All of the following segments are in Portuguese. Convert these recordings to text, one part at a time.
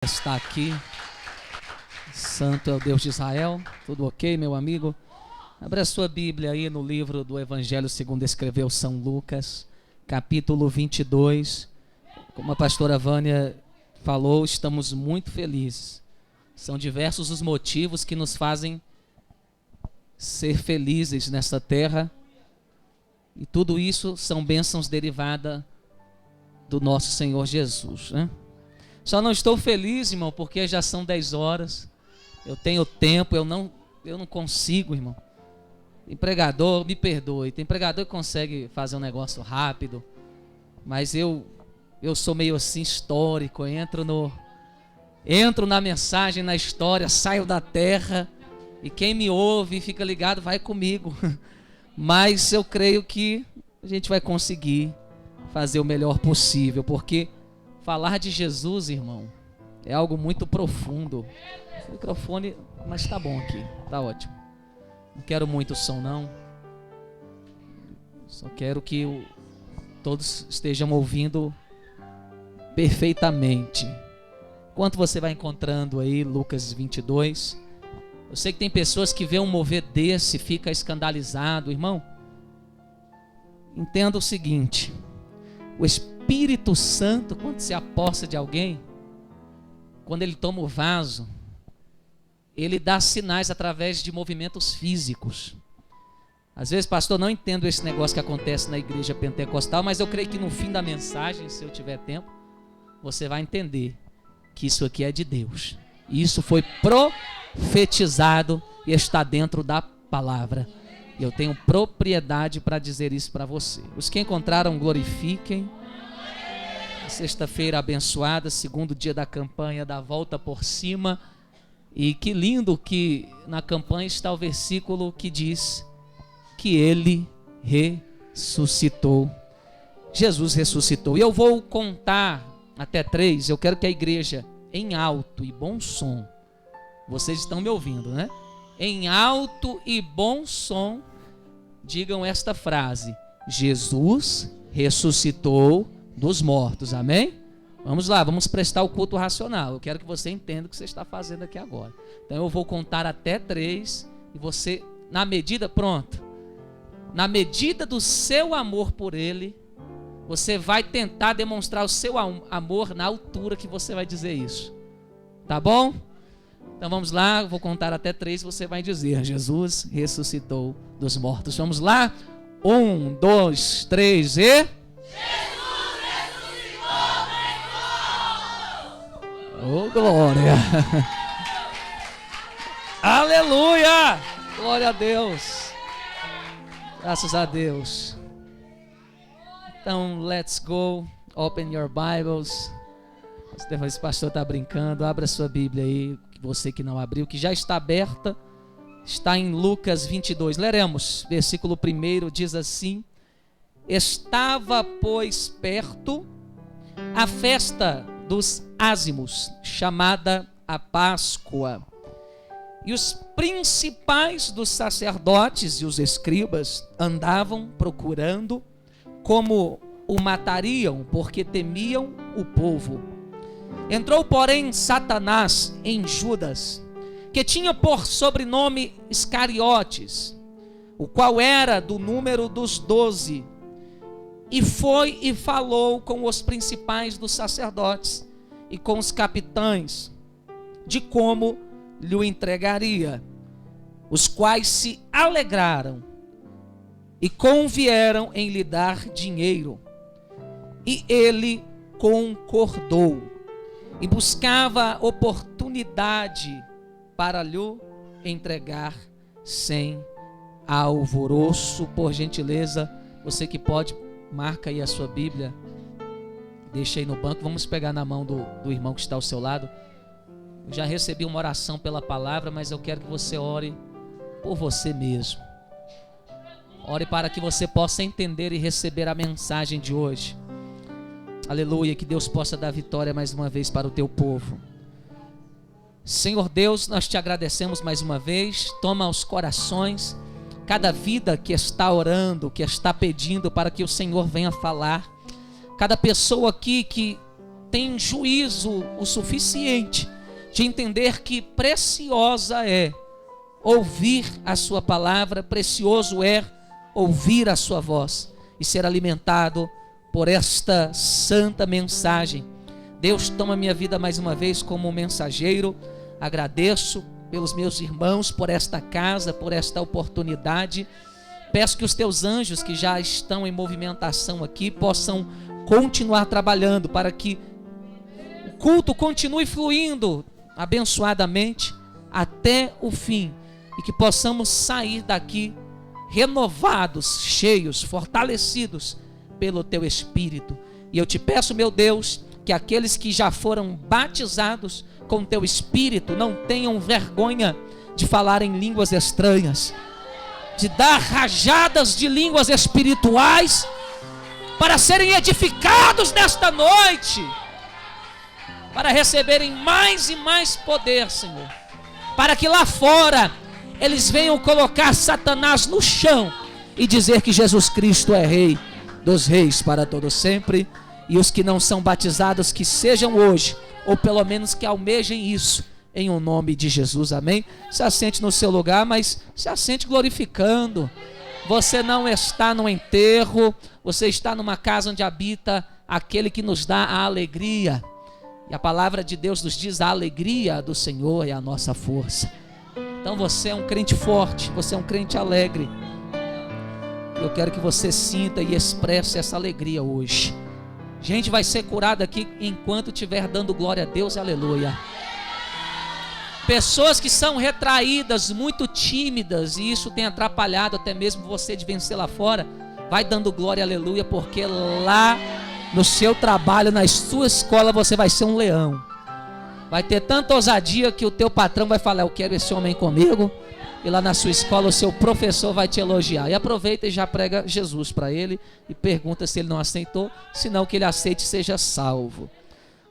Está aqui. Santo é o Deus de Israel. Tudo ok, meu amigo? Abra a sua Bíblia aí no livro do Evangelho segundo escreveu São Lucas, capítulo 22. Como a pastora Vânia falou, estamos muito felizes. São diversos os motivos que nos fazem ser felizes nesta terra. E tudo isso são bênçãos derivadas do nosso Senhor Jesus, né? Só não estou feliz, irmão, porque já são 10 horas. Eu tenho tempo, eu não consigo, irmão. Tem pregador, me perdoe, tem pregador que consegue fazer um negócio rápido, mas eu sou meio assim histórico, entro na mensagem, na história, saio da terra, e quem me ouve e fica ligado vai comigo. Mas eu creio que a gente vai conseguir fazer o melhor possível, porque falar de Jesus, irmão, é algo muito profundo. O microfone, mas tá bom aqui, tá ótimo. Não quero muito som, não. Só quero que todos estejam ouvindo perfeitamente. Enquanto você vai encontrando aí Lucas 22, eu sei que tem pessoas que vê um mover desse, fica escandalizado. Irmão, entenda o seguinte: o Espírito Santo, quando se aposta de alguém, quando ele toma o vaso, ele dá sinais através de movimentos físicos. Às vezes, pastor, não entendo esse negócio que acontece na igreja pentecostal, mas eu creio que no fim da mensagem, se eu tiver tempo, você vai entender que isso aqui é de Deus. Isso foi profetizado e está dentro da palavra. E eu tenho propriedade para dizer isso para você. Os que encontraram, glorifiquem. Sexta-feira abençoada, segundo dia da campanha da Volta por Cima. E que lindo que na campanha está o versículo que diz que ele ressuscitou. Jesus ressuscitou. E eu vou contar até 3. Eu quero que a igreja, em alto e bom som, vocês estão me ouvindo, né? Em alto e bom som, digam esta frase: Jesus ressuscitou dos mortos. Amém? Vamos lá, vamos prestar o culto racional. Eu quero que você entenda o que você está fazendo aqui agora. Então eu vou contar até 3 e você, na medida, pronto, na medida do seu amor por ele, você vai tentar demonstrar o seu amor na altura que você vai dizer isso. Tá bom? Então vamos lá, eu vou contar até 3 e você vai dizer: Jesus ressuscitou dos mortos. Vamos lá? 1, 2, 3 e... Oh, glória! Aleluia! Glória a Deus! Graças a Deus! Então, let's go. Open your Bibles. Esse pastor está brincando. Abra sua Bíblia aí. Você que não abriu, que já está aberta, está em Lucas 22. Leremos. Versículo 1 diz assim: Estava, pois, perto a festa dos ázimos, chamada a Páscoa. E os principais dos sacerdotes e os escribas andavam procurando como o matariam, porque temiam o povo. Entrou, porém, Satanás em Judas, que tinha por sobrenome Iscariotes, o qual era do número dos 12, e foi e falou com os principais dos sacerdotes e com os capitães de como lhe o entregaria, os quais se alegraram e convieram em lhe dar dinheiro. E ele concordou e buscava oportunidade para lhe entregar sem alvoroço. Por gentileza, você que pode, marca aí a sua Bíblia, deixa aí no banco. Vamos pegar na mão do irmão que está ao seu lado. Eu já recebi uma oração pela palavra, mas eu quero que você ore por você mesmo. Ore para que você possa entender e receber a mensagem de hoje. Aleluia, que Deus possa dar vitória mais uma vez para o teu povo. Senhor Deus, nós te agradecemos mais uma vez. Toma os corações, cada vida que está orando, que está pedindo para que o Senhor venha falar. Cada pessoa aqui que tem juízo o suficiente de entender que preciosa é ouvir a sua palavra, precioso é ouvir a sua voz e ser alimentado por esta santa mensagem. Deus, toma minha vida mais uma vez como mensageiro. Agradeço pelos meus irmãos, por esta casa, por esta oportunidade. Peço que os teus anjos que já estão em movimentação aqui possam continuar trabalhando para que o culto continue fluindo abençoadamente até o fim e que possamos sair daqui renovados, cheios, fortalecidos pelo teu Espírito. E eu te peço, meu Deus, que aqueles que já foram batizados com teu Espírito não tenham vergonha de falar em línguas estranhas, de dar rajadas de línguas espirituais para serem edificados nesta noite, para receberem mais e mais poder, Senhor, para que lá fora eles venham colocar Satanás no chão e dizer que Jesus Cristo é Rei dos Reis para todo sempre. E os que não são batizados, que sejam hoje, ou pelo menos que almejem isso, em o nome de Jesus, amém? Se assente no seu lugar, mas se assente glorificando. Você não está no enterro, você está numa casa onde habita aquele que nos dá a alegria. E a palavra de Deus nos diz: a alegria do Senhor é a nossa força. Então você é um crente forte, você é um crente alegre. Eu quero que você sinta e expresse essa alegria hoje. Gente vai ser curada aqui enquanto estiver dando glória a Deus, aleluia. Pessoas que são retraídas, muito tímidas, e isso tem atrapalhado até mesmo você de vencer lá fora, vai dando glória, aleluia, porque lá no seu trabalho, na sua escola, você vai ser um leão. Vai ter tanta ousadia que o teu patrão vai falar: eu quero esse homem comigo. E lá na sua escola o seu professor vai te elogiar. E aproveita e já prega Jesus para ele e pergunta se ele não aceitou, senão que ele aceite e seja salvo.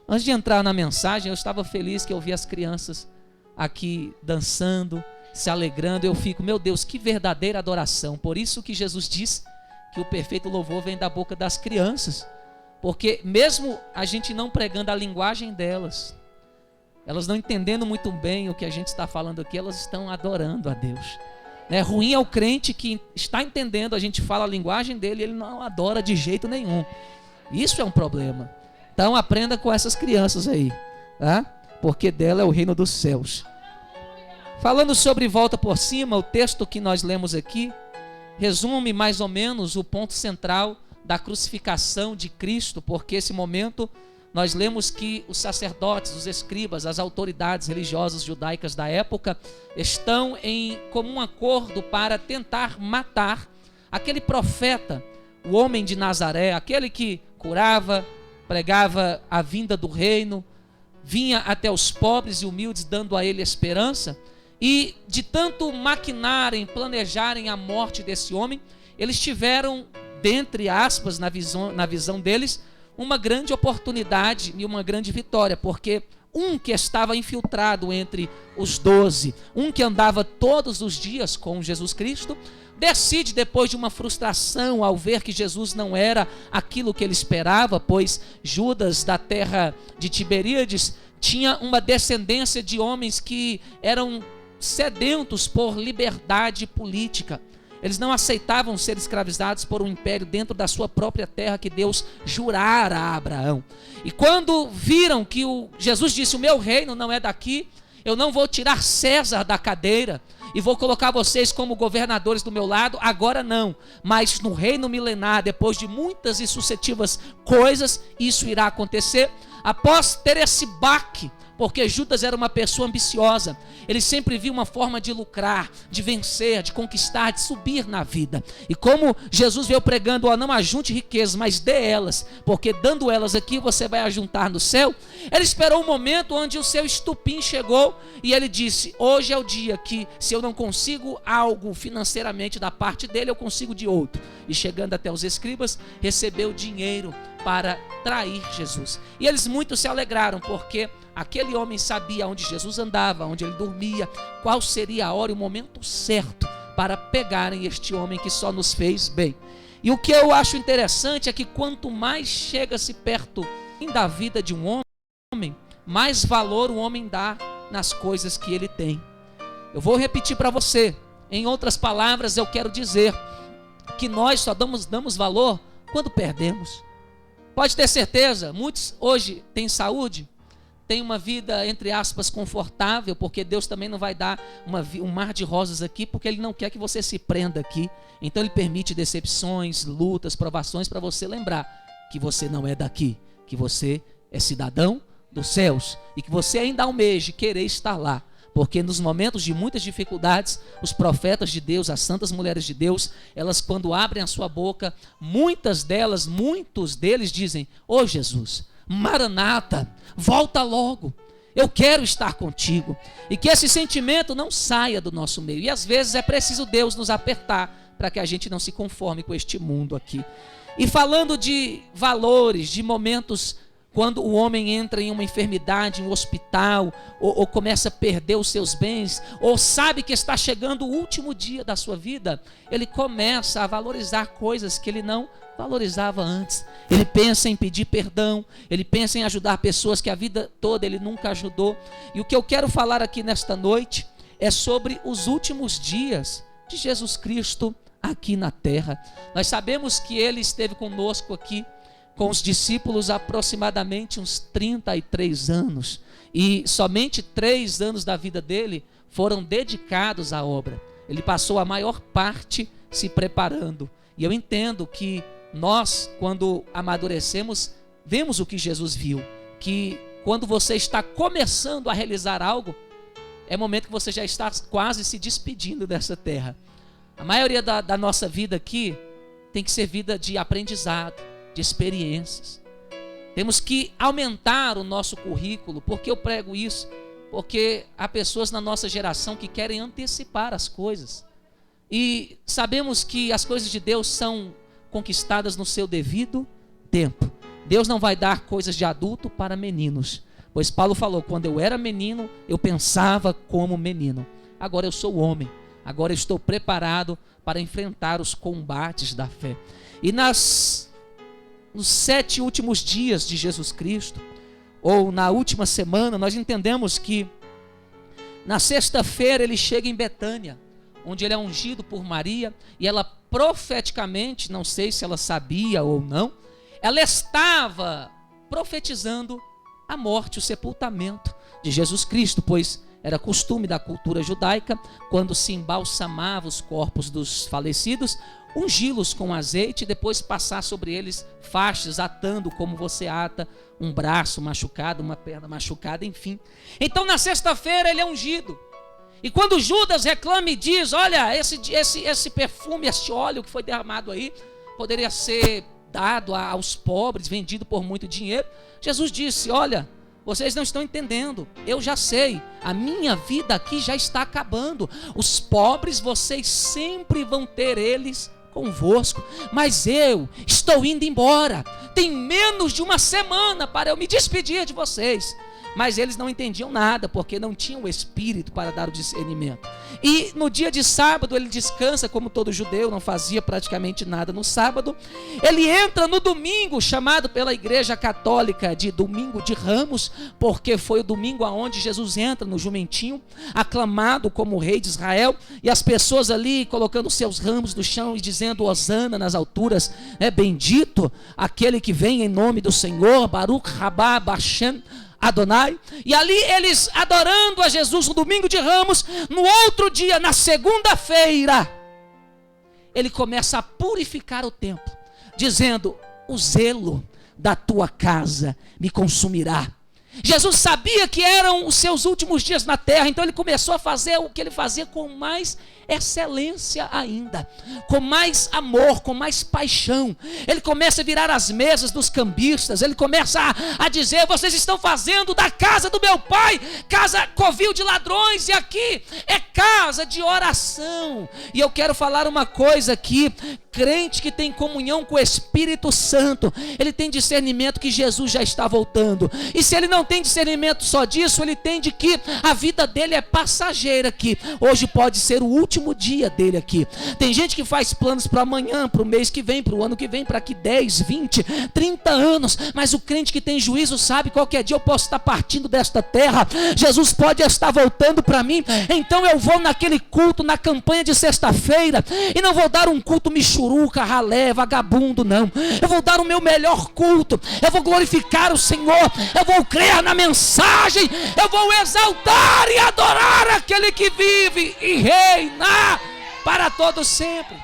Antes de entrar na mensagem, eu estava feliz que eu vi as crianças aqui dançando, se alegrando. Eu fico, meu Deus, que verdadeira adoração. Por isso que Jesus diz que o perfeito louvor vem da boca das crianças, porque mesmo a gente não pregando a linguagem delas, elas não entendendo muito bem o que a gente está falando aqui, elas estão adorando a Deus. Ruim é o crente que está entendendo, a gente fala a linguagem dele e ele não adora de jeito nenhum. Isso é um problema. Então aprenda com essas crianças aí, tá? Porque dela é o reino dos céus. Falando sobre volta por cima, o texto que nós lemos aqui resume mais ou menos o ponto central da crucificação de Cristo, porque esse momento nós lemos que os sacerdotes, os escribas, as autoridades religiosas judaicas da época estão em comum acordo para tentar matar aquele profeta, o homem de Nazaré, aquele que curava, pregava a vinda do reino, vinha até os pobres e humildes dando a ele esperança. E de tanto maquinarem, planejarem a morte desse homem, eles tiveram, dentre aspas, na visão deles, uma grande oportunidade e uma grande vitória, porque um que estava infiltrado entre os 12, um que andava todos os dias com Jesus Cristo, decide, depois de uma frustração ao ver que Jesus não era aquilo que ele esperava, pois Judas, da terra de Tiberíades, tinha uma descendência de homens que eram sedentos por liberdade política. Eles não aceitavam ser escravizados por um império dentro da sua própria terra que Deus jurara a Abraão. E quando viram que Jesus disse: o meu reino não é daqui, eu não vou tirar César da cadeira e vou colocar vocês como governadores do meu lado, agora não, mas no reino milenar, depois de muitas e sucessivas coisas, isso irá acontecer. Após ter esse baque, porque Judas era uma pessoa ambiciosa, ele sempre viu uma forma de lucrar, de vencer, de conquistar, de subir na vida. E como Jesus veio pregando: ó, não ajunte riquezas, mas dê elas, porque dando elas aqui você vai ajuntar no céu. Ele esperou um momento onde o seu estupim chegou e ele disse: hoje é o dia que, se eu não consigo algo financeiramente da parte dele, eu consigo de outro. E chegando até os escribas, recebeu dinheiro para trair Jesus. E eles muito se alegraram, porque aquele homem sabia onde Jesus andava, onde ele dormia, qual seria a hora e o momento certo para pegarem este homem que só nos fez bem. E o que eu acho interessante é que quanto mais chega-se perto da vida de um homem, mais valor o homem dá nas coisas que ele tem. Eu vou repetir para você. Em outras palavras, eu quero dizer que nós só damos valor quando perdemos. Pode ter certeza, muitos hoje têm saúde, têm uma vida, entre aspas, confortável, porque Deus também não vai dar um mar de rosas aqui, porque Ele não quer que você se prenda aqui. Então Ele permite decepções, lutas, provações, para você lembrar que você não é daqui, que você é cidadão dos céus, e que você ainda almeja querer estar lá. Porque nos momentos de muitas dificuldades, os profetas de Deus, as santas mulheres de Deus, elas quando abrem a sua boca, muitos deles dizem: "Ô Jesus, Maranata, volta logo, eu quero estar contigo." E que esse sentimento não saia do nosso meio. E às vezes é preciso Deus nos apertar para que a gente não se conforme com este mundo aqui. E falando de valores, de momentos quando o homem entra em uma enfermidade, em um hospital, ou começa a perder os seus bens, ou sabe que está chegando o último dia da sua vida, ele começa a valorizar coisas que ele não valorizava antes. Ele pensa em pedir perdão, ele pensa em ajudar pessoas que a vida toda ele nunca ajudou. E o que eu quero falar aqui nesta noite é sobre os últimos dias de Jesus Cristo aqui na terra. Nós sabemos que ele esteve conosco aqui, com os discípulos, aproximadamente uns 33 anos. E somente 3 anos da vida dele foram dedicados à obra. Ele passou a maior parte se preparando. E eu entendo que nós, quando amadurecemos, vemos o que Jesus viu. Que quando você está começando a realizar algo, é momento que você já está quase se despedindo dessa terra. A maioria da nossa vida aqui tem que ser vida de aprendizado, de experiências. Temos que aumentar o nosso currículo. Por que eu prego isso? Porque há pessoas na nossa geração que querem antecipar as coisas. E sabemos que as coisas de Deus são conquistadas no seu devido tempo. Deus não vai dar coisas de adulto para meninos. Pois Paulo falou: quando eu era menino, eu pensava como menino. Agora eu sou homem. Agora eu estou preparado para enfrentar os combates da fé. E nos 7 últimos dias de Jesus Cristo, ou na última semana, nós entendemos que na sexta-feira ele chega em Betânia, onde ele é ungido por Maria, e ela profeticamente, não sei se ela sabia ou não, ela estava profetizando a morte, o sepultamento de Jesus Cristo, pois era costume da cultura judaica, quando se embalsamava os corpos dos falecidos, ungí-los com azeite e depois passar sobre eles faixas, atando como você ata um braço machucado, uma perna machucada, enfim. Então na sexta-feira ele é ungido. E quando Judas reclama e diz: olha, esse perfume, este óleo que foi derramado aí, poderia ser dado aos pobres, vendido por muito dinheiro, Jesus disse: olha, vocês não estão entendendo, eu já sei, a minha vida aqui já está acabando. Os pobres vocês sempre vão ter eles convosco, mas eu estou indo embora. Tem menos de uma semana para eu me despedir de vocês. Mas eles não entendiam nada, porque não tinham o Espírito para dar o discernimento. E no dia de sábado ele descansa, como todo judeu, não fazia praticamente nada no sábado. Ele entra no domingo, chamado pela Igreja Católica de Domingo de Ramos, porque foi o domingo aonde Jesus entra no jumentinho, aclamado como Rei de Israel, e as pessoas ali colocando seus ramos no chão e dizendo: Hosana nas alturas, bendito aquele que vem em nome do Senhor, Baruch Rabá Bashem Adonai. E ali eles adorando a Jesus no domingo de Ramos. No outro dia, na segunda-feira, ele começa a purificar o templo, dizendo: o zelo da tua casa me consumirá. Jesus sabia que eram os seus últimos dias na terra, então ele começou a fazer o que ele fazia com mais excelência ainda, com mais amor, com mais paixão. Ele começa a virar as mesas dos cambistas, ele começa a dizer: vocês estão fazendo da casa do meu pai casa covil de ladrões, e aqui é casa de oração. E eu quero falar uma coisa aqui: crente que tem comunhão com o Espírito Santo, ele tem discernimento que Jesus já está voltando. E se ele não tem discernimento só disso, ele entende que a vida dele é passageira aqui. Hoje pode ser o último dia dele aqui. Tem gente que faz planos para amanhã, para o mês que vem, para o ano que vem, para aqui 10, 20, 30 anos. Mas o crente que tem juízo sabe, qualquer dia eu posso estar partindo desta terra. Jesus pode estar voltando para mim. Então eu vou naquele culto, na campanha de sexta-feira, e não vou dar um culto michuruca, ralé, vagabundo, não. Eu vou dar o meu melhor culto. Eu vou glorificar o Senhor. Eu vou crer na mensagem. Eu vou exaltar e adorar aquele que vive e reina para todo sempre.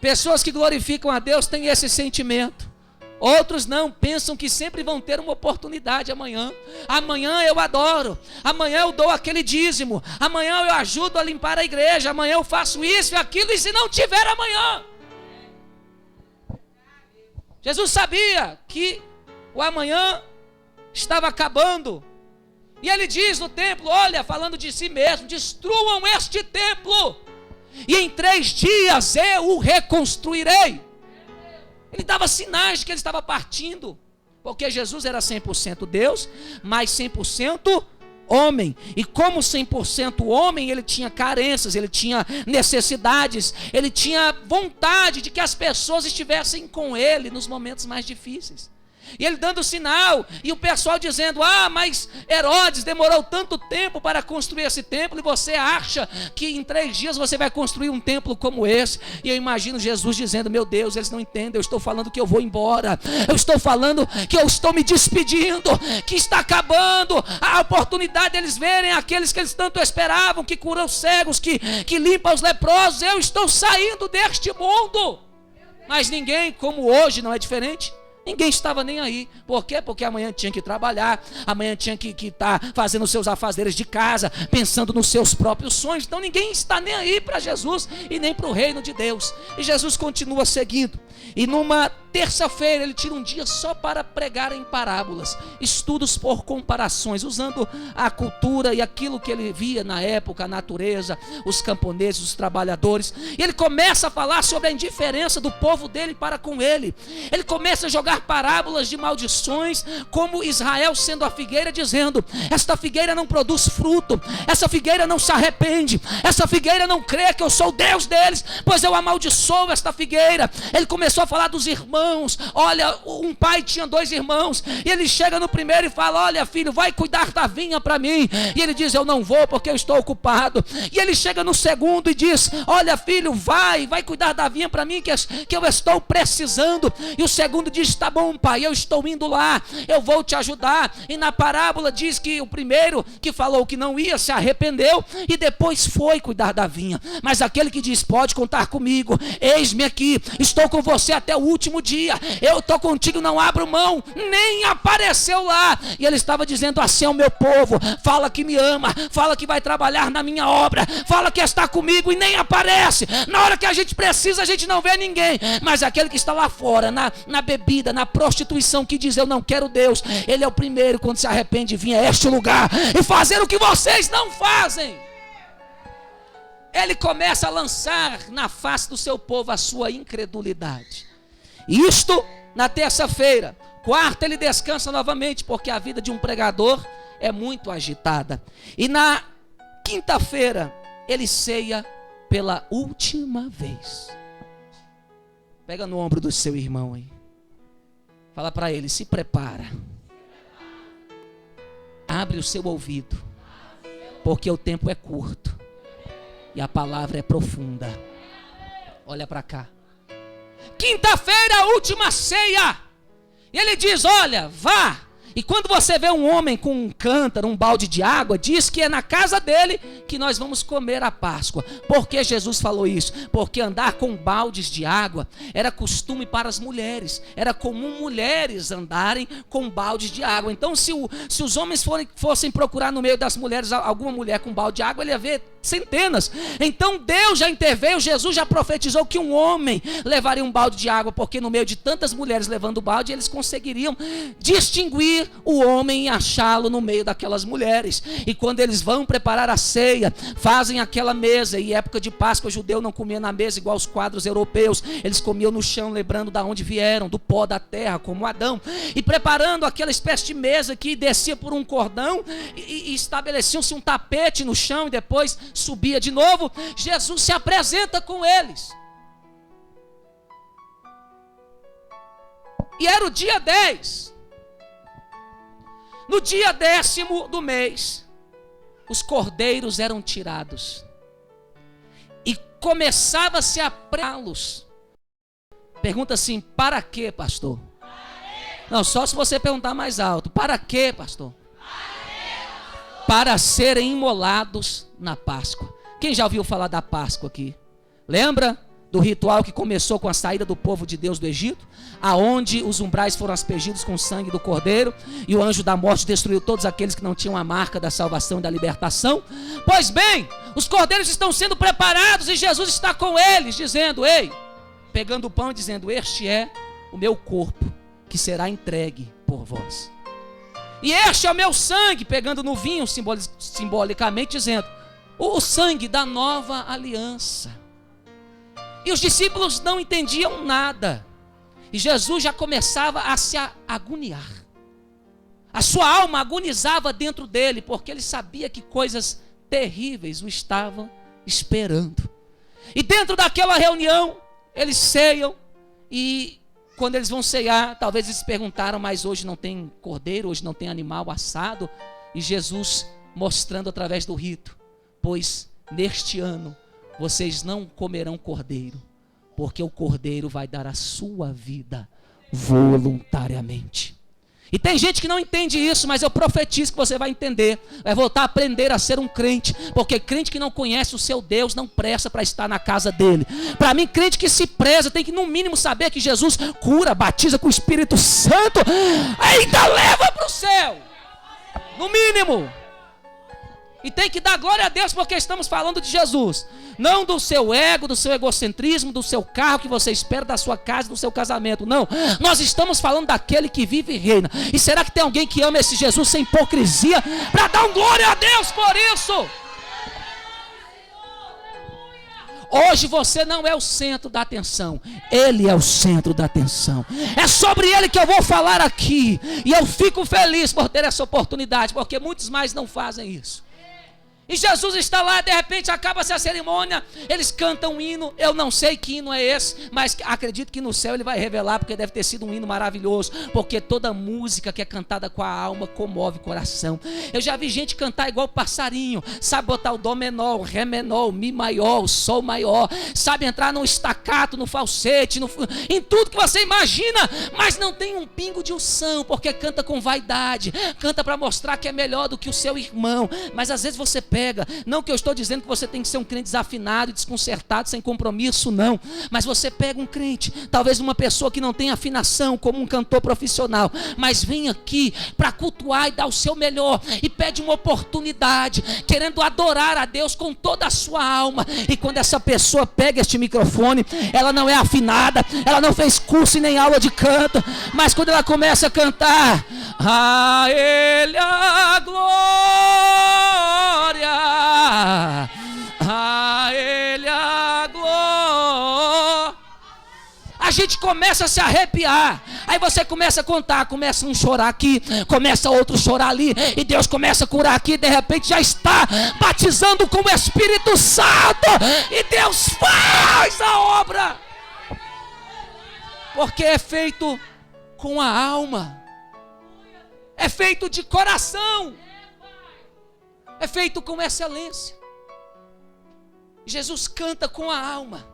Pessoas que glorificam a Deus têm esse sentimento. Outros não, pensam que sempre vão ter uma oportunidade amanhã. Amanhã eu adoro, amanhã eu dou aquele dízimo, amanhã eu ajudo a limpar a igreja, amanhã eu faço isso e aquilo, e se não tiver amanhã? Jesus sabia que o amanhã estava acabando. E ele diz no templo, olha, falando de si mesmo, destruam este templo, e em 3 dias eu o reconstruirei. Ele dava sinais de que ele estava partindo, porque Jesus era 100% Deus, mas 100% homem. E como 100% homem, ele tinha carências, ele tinha necessidades, ele tinha vontade de que as pessoas estivessem com ele nos momentos mais difíceis. E ele dando sinal, e o pessoal dizendo, mas Herodes demorou tanto tempo para construir esse templo, e você acha que em 3 dias você vai construir um templo como esse? E eu imagino Jesus dizendo, meu Deus, eles não entendem, eu estou falando que eu vou embora, eu estou falando que eu estou me despedindo, que está acabando a oportunidade deles verem aqueles que eles tanto esperavam, que curam os cegos, que limpam os leprosos. Eu estou saindo deste mundo. Mas ninguém, como hoje, não é diferente. Ninguém estava nem aí. Por quê? Porque amanhã tinha que trabalhar, amanhã tinha que estar fazendo os seus afazeres de casa, pensando nos seus próprios sonhos. Então ninguém está nem aí para Jesus e nem para o reino de Deus. E Jesus continua seguindo. E numa terça-feira ele tira um dia só para pregar em parábolas, estudos por comparações, usando a cultura e aquilo que ele via na época, a natureza, os camponeses, os trabalhadores. E ele começa a falar sobre a indiferença do povo dele para com ele. Ele começa a jogar parábolas de maldições, como Israel sendo a figueira, dizendo, esta figueira não produz fruto, essa figueira não se arrepende, essa figueira não crê que eu sou o Deus deles, pois eu amaldiçoo esta figueira. Ele começou a falar dos irmãos. Olha, um pai tinha 2 irmãos, e ele chega no primeiro e fala, olha filho, vai cuidar da vinha para mim. E ele diz, eu não vou porque eu estou ocupado. E ele chega no segundo e diz, olha filho, vai cuidar da vinha para mim, que eu estou precisando. E o segundo diz, tá bom pai, eu estou indo lá, eu vou te ajudar. E na parábola diz que o primeiro que falou que não ia, se arrependeu e depois foi cuidar da vinha. Mas aquele que diz, pode contar comigo, eis-me aqui, estou com você até o último dia, eu estou contigo, não abro mão, nem apareceu lá. E ele estava dizendo, assim é o meu povo, fala que me ama, fala que vai trabalhar na minha obra, fala que está comigo e nem aparece. Na hora que a gente precisa, a gente não vê ninguém. Mas aquele que está lá fora, na bebida, na prostituição, que diz, eu não quero Deus, ele é o primeiro, quando se arrepende, vir a este lugar e fazer o que vocês não fazem. Ele começa a lançar na face do seu povo a sua incredulidade. Isto na terça-feira. Quarta ele descansa novamente, porque a vida de um pregador é muito agitada. E na quinta-feira ele ceia pela última vez. Pega no ombro do seu irmão aí. Fala para ele, se prepara. Abre o seu ouvido, porque o tempo é curto e a palavra é profunda. Olha para cá. Quinta-feira, a última ceia. E ele diz, olha, vá. E quando você vê um homem com um cântaro, um balde de água, diz que é na casa dele que nós vamos comer a Páscoa. Por que Jesus falou isso? Porque andar com baldes de água era costume para as mulheres. Era comum mulheres andarem com baldes de água. Então se os homens fossem procurar no meio das mulheres alguma mulher com balde de água, ele ia ver centenas. Então Deus já interveio, Jesus já profetizou que um homem levaria um balde de água, porque no meio de tantas mulheres levando o balde, eles conseguiriam distinguir ir o homem e achá-lo no meio daquelas mulheres. E quando eles vão preparar a ceia, fazem aquela mesa, e época de Páscoa, o judeu não comia na mesa igual os quadros europeus, eles comiam no chão, lembrando de onde vieram, do pó da terra, como Adão, e preparando aquela espécie de mesa que descia por um cordão, e estabeleciam-se um tapete no chão, e depois subia de novo. Jesus se apresenta com eles, e era o dia 10. No dia 10º do mês, os cordeiros eram tirados, e começava-se a prepará-los. Pergunta assim: para quê, pastor? Não, só se você perguntar mais alto. Para quê, pastor? Para serem imolados na Páscoa. Quem já ouviu falar da Páscoa aqui? Lembra do ritual que começou com a saída do povo de Deus do Egito, aonde os umbrais foram aspergidos com o sangue do cordeiro, e o anjo da morte destruiu todos aqueles que não tinham a marca da salvação e da libertação? Pois bem, os cordeiros estão sendo preparados, e Jesus está com eles, dizendo: ei, pegando o pão e dizendo: este é o meu corpo, que será entregue por vós. E este é o meu sangue, pegando no vinho, simbolicamente dizendo: o sangue da nova aliança. E os discípulos não entendiam nada, e Jesus já começava a se agoniar. A sua alma agonizava dentro dele, porque ele sabia que coisas terríveis o estavam esperando. E dentro daquela reunião, eles ceiam, e quando eles vão ceiar, talvez eles perguntaram: mas hoje não tem cordeiro, hoje não tem animal assado? E Jesus mostrando através do rito: pois neste ano vocês não comerão cordeiro, porque o cordeiro vai dar a sua vida voluntariamente. E tem gente que não entende isso, mas eu profetizo que você vai entender. Vai voltar a aprender a ser um crente, porque crente que não conhece o seu Deus não presta para estar na casa dele. Para mim, crente que se preza tem que no mínimo saber que Jesus cura, batiza com o Espírito Santo, ainda leva para o céu, no mínimo. E tem que dar glória a Deus, porque estamos falando de Jesus, não do seu ego, do seu egocentrismo, do seu carro que você espera, da sua casa, do seu casamento. Não, nós estamos falando daquele que vive e reina. E será que tem alguém que ama esse Jesus sem hipocrisia, para dar glória a Deus por isso? Hoje você não é o centro da atenção, Ele é o centro da atenção. É sobre Ele que eu vou falar aqui, e eu fico feliz por ter essa oportunidade, porque muitos mais não fazem isso. E Jesus está lá, de repente acaba-se a cerimônia, eles cantam um hino, eu não sei que hino é esse, mas acredito que no céu ele vai revelar, porque deve ter sido um hino maravilhoso, porque toda música que é cantada com a alma comove o coração. Eu já vi gente cantar igual passarinho, sabe botar o dó menor, o ré menor, o mi maior, o sol maior, sabe entrar no estacato, no falsete, em tudo que você imagina, mas não tem um pingo de unção, porque canta com vaidade, canta para mostrar que é melhor do que o seu irmão. Mas às vezes você pega, não que eu estou dizendo que você tem que ser um crente desafinado e desconcertado, sem compromisso, não, mas você pega um crente, talvez uma pessoa que não tem afinação como um cantor profissional, mas vem aqui para cultuar e dar o seu melhor, e pede uma oportunidade, querendo adorar a Deus com toda a sua alma. E quando essa pessoa pega este microfone, ela não é afinada, ela não fez curso e nem aula de canto, mas quando ela começa a cantar: a Ele a glória, a Ele a glória, a gente começa a se arrepiar. Aí você começa a contar, começa um chorar aqui, começa outro chorar ali, e Deus começa a curar aqui, de repente já está batizando com o Espírito Santo, e Deus faz a obra, porque é feito com a alma, é feito de coração, é feito com excelência. Jesus canta com a alma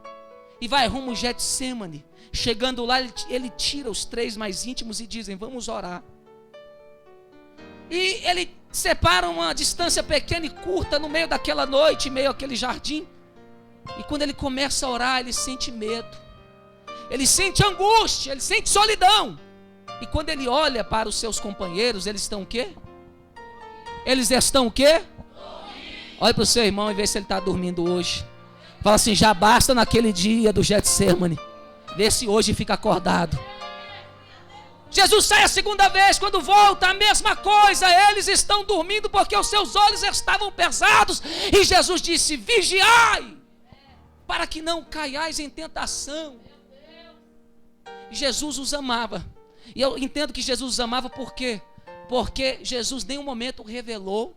e vai rumo ao Getsêmani. Chegando lá, ele tira os 3 mais íntimos e dizem: vamos orar. E ele separa uma distância pequena e curta no meio daquela noite, em meio àquele jardim. E quando ele começa a orar, ele sente medo, ele sente angústia, ele sente solidão. E quando ele olha para os seus companheiros, eles estão o quê? Eles estão o quê? Olha para o seu irmão e vê se ele está dormindo hoje. Fala assim: já basta naquele dia do Getsêmani, vê se hoje fica acordado. Jesus sai a segunda vez, quando volta, a mesma coisa, eles estão dormindo porque os seus olhos estavam pesados, e Jesus disse: vigiai, para que não caiais em tentação. E Jesus os amava, e eu entendo que Jesus os amava por quê? Porque Jesus em nenhum momento revelou,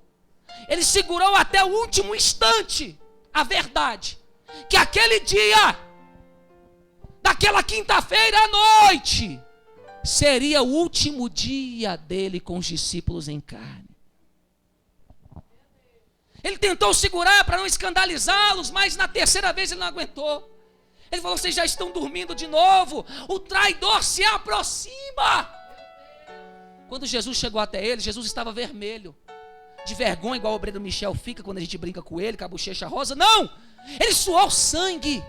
ele segurou até o último instante a verdade, que aquele dia, daquela quinta-feira à noite, seria o último dia dele com os discípulos em carne. Ele tentou segurar para não escandalizá-los, mas na terceira vez ele não aguentou. Ele falou: vocês já estão dormindo de novo, o traidor se aproxima. Quando Jesus chegou até ele, Jesus estava vermelho, de vergonha, igual o obreiro Michel fica quando a gente brinca com ele, com a bochecha rosa. Não, ele suou sangue.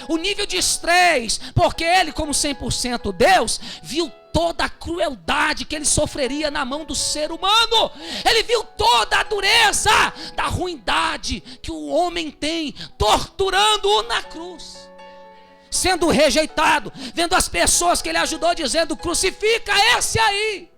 O nível de estresse, porque ele, como 100% Deus, viu toda a crueldade que ele sofreria na mão do ser humano. Ele viu toda a dureza da ruindade que o homem tem, torturando-o na cruz, sendo rejeitado, vendo as pessoas que ele ajudou dizendo: crucifica esse aí.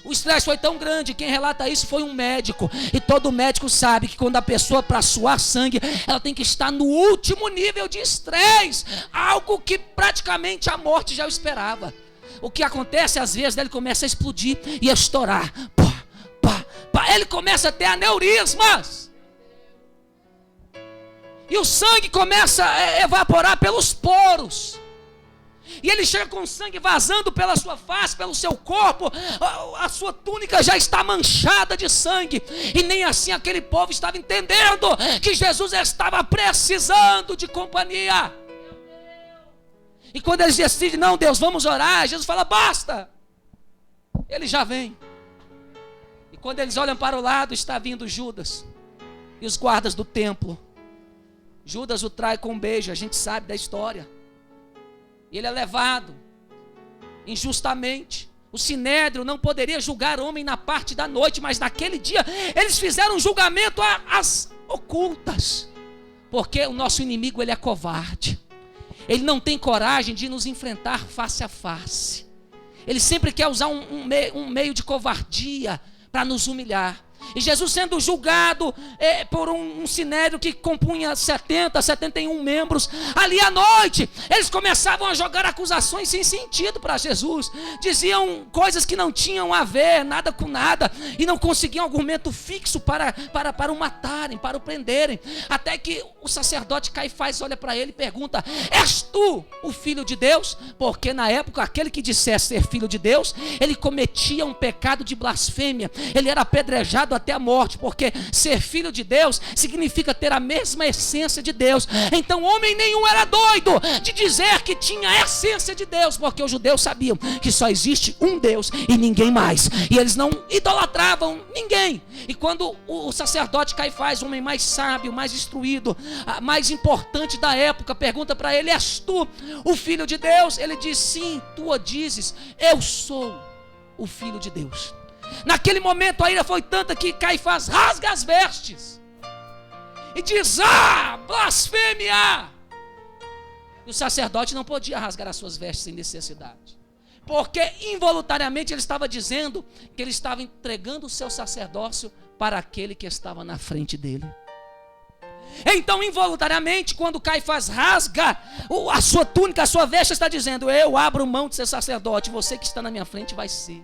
O estresse foi tão grande, quem relata isso foi um médico, e todo médico sabe que quando a pessoa, para suar sangue, ela tem que estar no último nível de estresse, algo que praticamente a morte já o esperava. O que acontece às vezes, ele começa a explodir e a estourar, pá, pá, pá. Ele começa a ter aneurismas, e o sangue começa a evaporar pelos poros, e ele chega com sangue vazando pela sua face, pelo seu corpo, a sua túnica já está manchada de sangue, e nem assim aquele povo estava entendendo que Jesus estava precisando de companhia. E quando eles decidem: não, Deus, vamos orar, Jesus fala: basta, ele já vem. E quando eles olham para o lado, está vindo Judas e os guardas do templo. Judas o trai com um beijo, a gente sabe da história. E ele é levado injustamente. O sinédrio não poderia julgar homem na parte da noite, mas naquele dia eles fizeram um julgamento às ocultas, porque o nosso inimigo, ele é covarde, ele não tem coragem de nos enfrentar face a face, ele sempre quer usar um meio de covardia para nos humilhar. E Jesus sendo julgado por um sinédrio que compunha 71 membros, ali à noite, eles começavam a jogar acusações sem sentido para Jesus, diziam coisas que não tinham a ver, nada com nada, e não conseguiam argumento fixo para o matarem, para o prenderem, até que o sacerdote Caifás olha para ele e pergunta: és tu o filho de Deus? Porque na época, aquele que dissesse ser filho de Deus, ele cometia um pecado de blasfêmia, ele era apedrejado até a morte, porque ser filho de Deus significa ter a mesma essência de Deus. Então homem nenhum era doido de dizer que tinha a essência de Deus, porque os judeus sabiam que só existe um Deus e ninguém mais, e eles não idolatravam ninguém. E quando o sacerdote Caifás, o homem mais sábio, mais instruído, mais importante da época, pergunta para ele: és tu o filho de Deus? Ele diz: sim, tu o dizes, eu sou o filho de Deus. Naquele momento a ira foi tanta que Caifás rasga as vestes e diz: blasfêmia! E o sacerdote não podia rasgar as suas vestes sem necessidade, porque involuntariamente ele estava dizendo que ele estava entregando o seu sacerdócio para aquele que estava na frente dele. Então involuntariamente, quando Caifás rasga a sua túnica, a sua veste, está dizendo: eu abro mão de ser sacerdote, você que está na minha frente vai ser.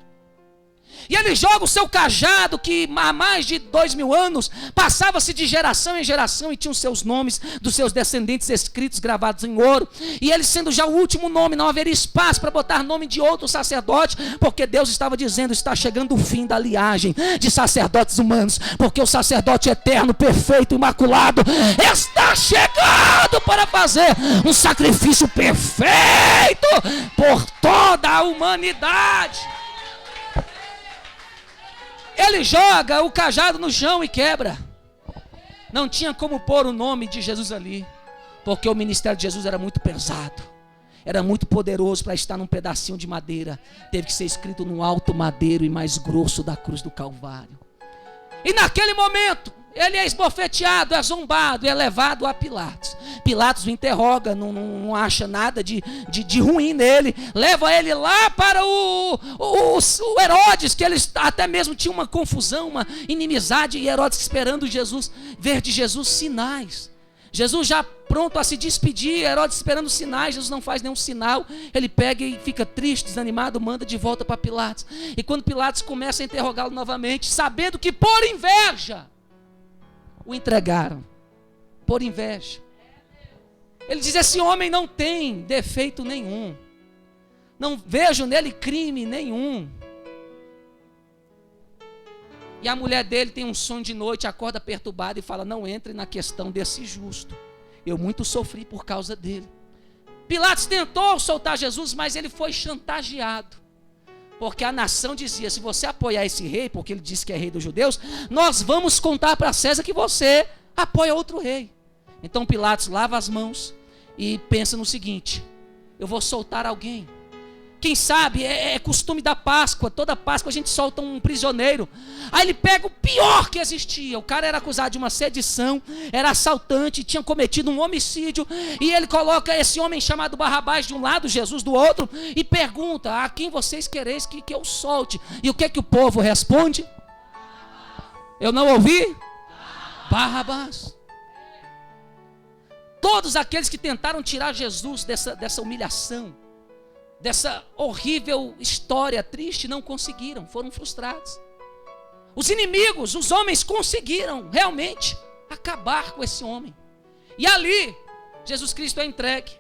E ele joga o seu cajado, que há mais de 2000 anos passava-se de geração em geração, e tinha os seus nomes dos seus descendentes escritos, gravados em ouro. E ele sendo já o último nome, não haveria espaço para botar nome de outro sacerdote, porque Deus estava dizendo: está chegando o fim da linhagem de sacerdotes humanos, porque o sacerdote eterno, perfeito, imaculado, está chegando para fazer um sacrifício perfeito por toda a humanidade. Ele joga o cajado no chão e quebra. Não tinha como pôr o nome de Jesus ali, porque o ministério de Jesus era muito pesado, era muito poderoso para estar num pedacinho de madeira. Teve que ser escrito no alto madeiro e mais grosso da cruz do Calvário. E naquele momento ele é esbofeteado, é zombado, é levado a Pilatos. Pilatos o interroga, não acha nada de ruim nele, leva ele lá para o Herodes, que eles até mesmo tinham uma confusão, uma inimizade, e Herodes esperando Jesus, ver de Jesus sinais. Jesus já pronto a se despedir, Herodes esperando sinais, Jesus não faz nenhum sinal, ele pega e fica triste, desanimado, manda de volta para Pilatos. E quando Pilatos começa a interrogá-lo novamente, sabendo que por inveja o entregaram, por inveja. Ele diz: esse homem não tem defeito nenhum, não vejo nele crime nenhum. E a mulher dele tem um sonho de noite, acorda perturbada e fala: não entre na questão desse justo, eu muito sofri por causa dele. Pilatos tentou soltar Jesus, mas ele foi chantageado, porque a nação dizia: se você apoiar esse rei, porque ele disse que é rei dos judeus, nós vamos contar para César que você apoia outro rei. Então Pilatos lava as mãos e pensa no seguinte: eu vou soltar alguém. Quem sabe é costume da Páscoa, toda Páscoa a gente solta um prisioneiro. Aí ele pega o pior que existia. O cara era acusado de uma sedição, era assaltante, tinha cometido um homicídio, e ele coloca esse homem chamado Barrabás de um lado, Jesus do outro, e pergunta: a quem vocês quereis que eu solte? E o que o povo responde? Eu não ouvi? Barrabás. Todos aqueles que tentaram tirar Jesus dessa humilhação, dessa horrível história triste, não conseguiram, foram frustrados. Os inimigos, os homens, conseguiram realmente acabar com esse homem. E ali, Jesus Cristo é entregue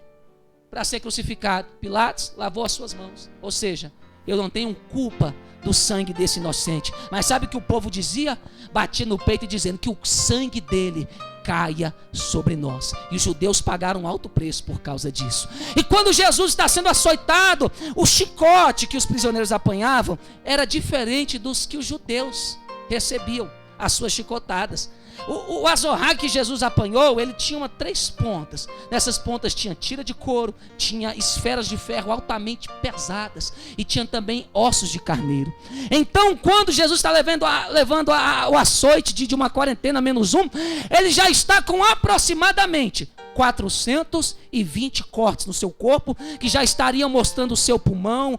para ser crucificado. Pilatos lavou as suas mãos. Ou seja, eu não tenho culpa do sangue desse inocente. Mas sabe o que o povo dizia? Batia no peito dizendo que o sangue dele caia sobre nós. E os judeus pagaram um alto preço por causa disso. E quando Jesus está sendo açoitado, o chicote que os prisioneiros apanhavam era diferente dos que os judeus recebiam, as suas chicotadas. O azorrague que Jesus apanhou, ele tinha 3 pontas. Nessas pontas tinha tira de couro, tinha esferas de ferro altamente pesadas, e tinha também ossos de carneiro. Então, quando Jesus está levando o açoite de uma quarentena -1, ele já está com aproximadamente 420 cortes no seu corpo, que já estariam mostrando o seu pulmão,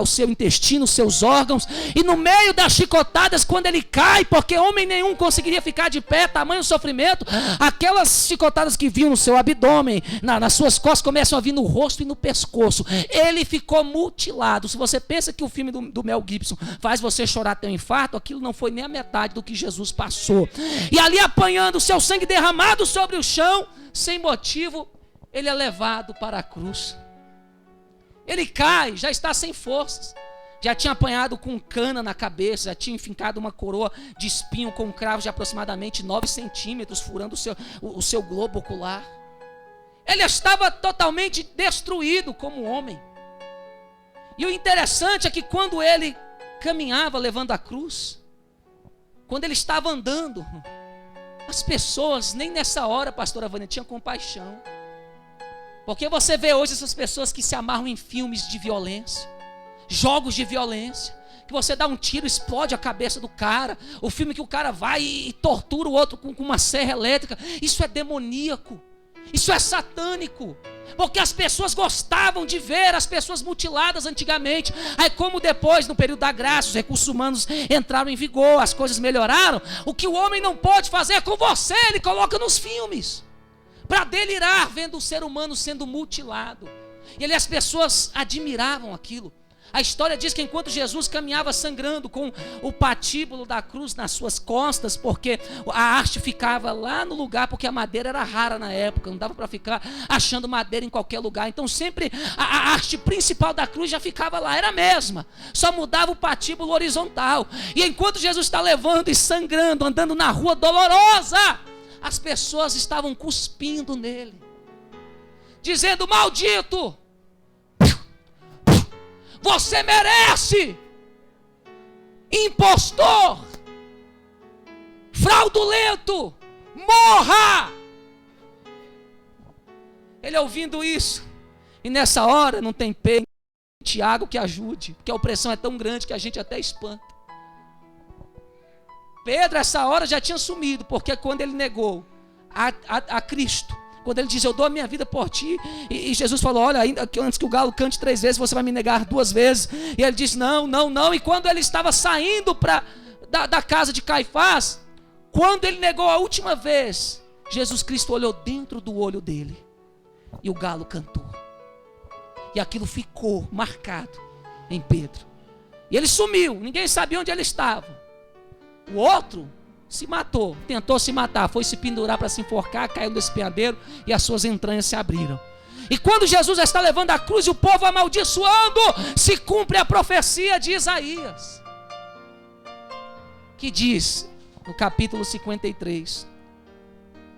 o seu intestino, os seus órgãos. E no meio das chicotadas, quando ele cai, porque homem nenhum conseguiria ficar de pé, tamanho sofrimento, aquelas chicotadas que vinham no seu abdômen, nas suas costas, começam a vir no rosto e no pescoço. Ele ficou mutilado. Se você pensa que o filme do Mel Gibson faz você chorar até um infarto, aquilo não foi nem a metade do que Jesus passou. E ali, apanhando o seu sangue derramado sobre o chão, sem motivo, ele é levado para a cruz. Ele cai, já está sem forças, já tinha apanhado com cana na cabeça, já tinha enfincado uma coroa de espinho com cravos de aproximadamente 9 centímetros, furando o seu globo ocular. Ele estava totalmente destruído como homem. E o interessante é que quando ele caminhava levando a cruz, quando ele estava andando, as pessoas, nem nessa hora, pastora Vânia, tinham compaixão. Porque você vê hoje essas pessoas que se amarram em filmes de violência, jogos de violência, que você dá um tiro, explode a cabeça do cara. O filme que o cara vai e tortura o outro com uma serra elétrica. Isso é demoníaco, isso é satânico. Porque as pessoas gostavam de ver as pessoas mutiladas antigamente. Aí, como depois, no período da graça, os recursos humanos entraram em vigor, as coisas melhoraram, o que o homem não pode fazer com você, ele coloca nos filmes, para delirar vendo o ser humano sendo mutilado. E ali as pessoas admiravam aquilo. A história diz que enquanto Jesus caminhava sangrando com o patíbulo da cruz nas suas costas, porque a haste ficava lá no lugar, porque a madeira era rara na época, não dava para ficar achando madeira em qualquer lugar. Então sempre a haste principal da cruz já ficava lá, era a mesma, só mudava o patíbulo horizontal. E enquanto Jesus está levando e sangrando, andando na rua dolorosa, as pessoas estavam cuspindo nele, dizendo: maldito, você merece, impostor, fraudulento, morra. Ele ouvindo isso, e nessa hora não tem Tiago que ajude, porque a opressão é tão grande que a gente até espanta. Pedro, essa hora, já tinha sumido, porque quando ele negou a Cristo, Quando ele diz, eu dou a minha vida por ti, e Jesus falou, olha, ainda que antes que o galo cante 3 vezes, você vai me negar 2 vezes. E ele diz, não, não, não. E quando ele estava saindo da casa de Caifás, quando ele negou a última vez, Jesus Cristo olhou dentro do olho dele, e o galo cantou. E aquilo ficou marcado em Pedro. E ele sumiu, ninguém sabia onde ele estava. O outro se matou, tentou se matar, foi se pendurar para se enforcar, caiu no espinhadeiro e as suas entranhas se abriram. E quando Jesus está levando a cruz e o povo amaldiçoando, se cumpre a profecia de Isaías, que diz no capítulo 53,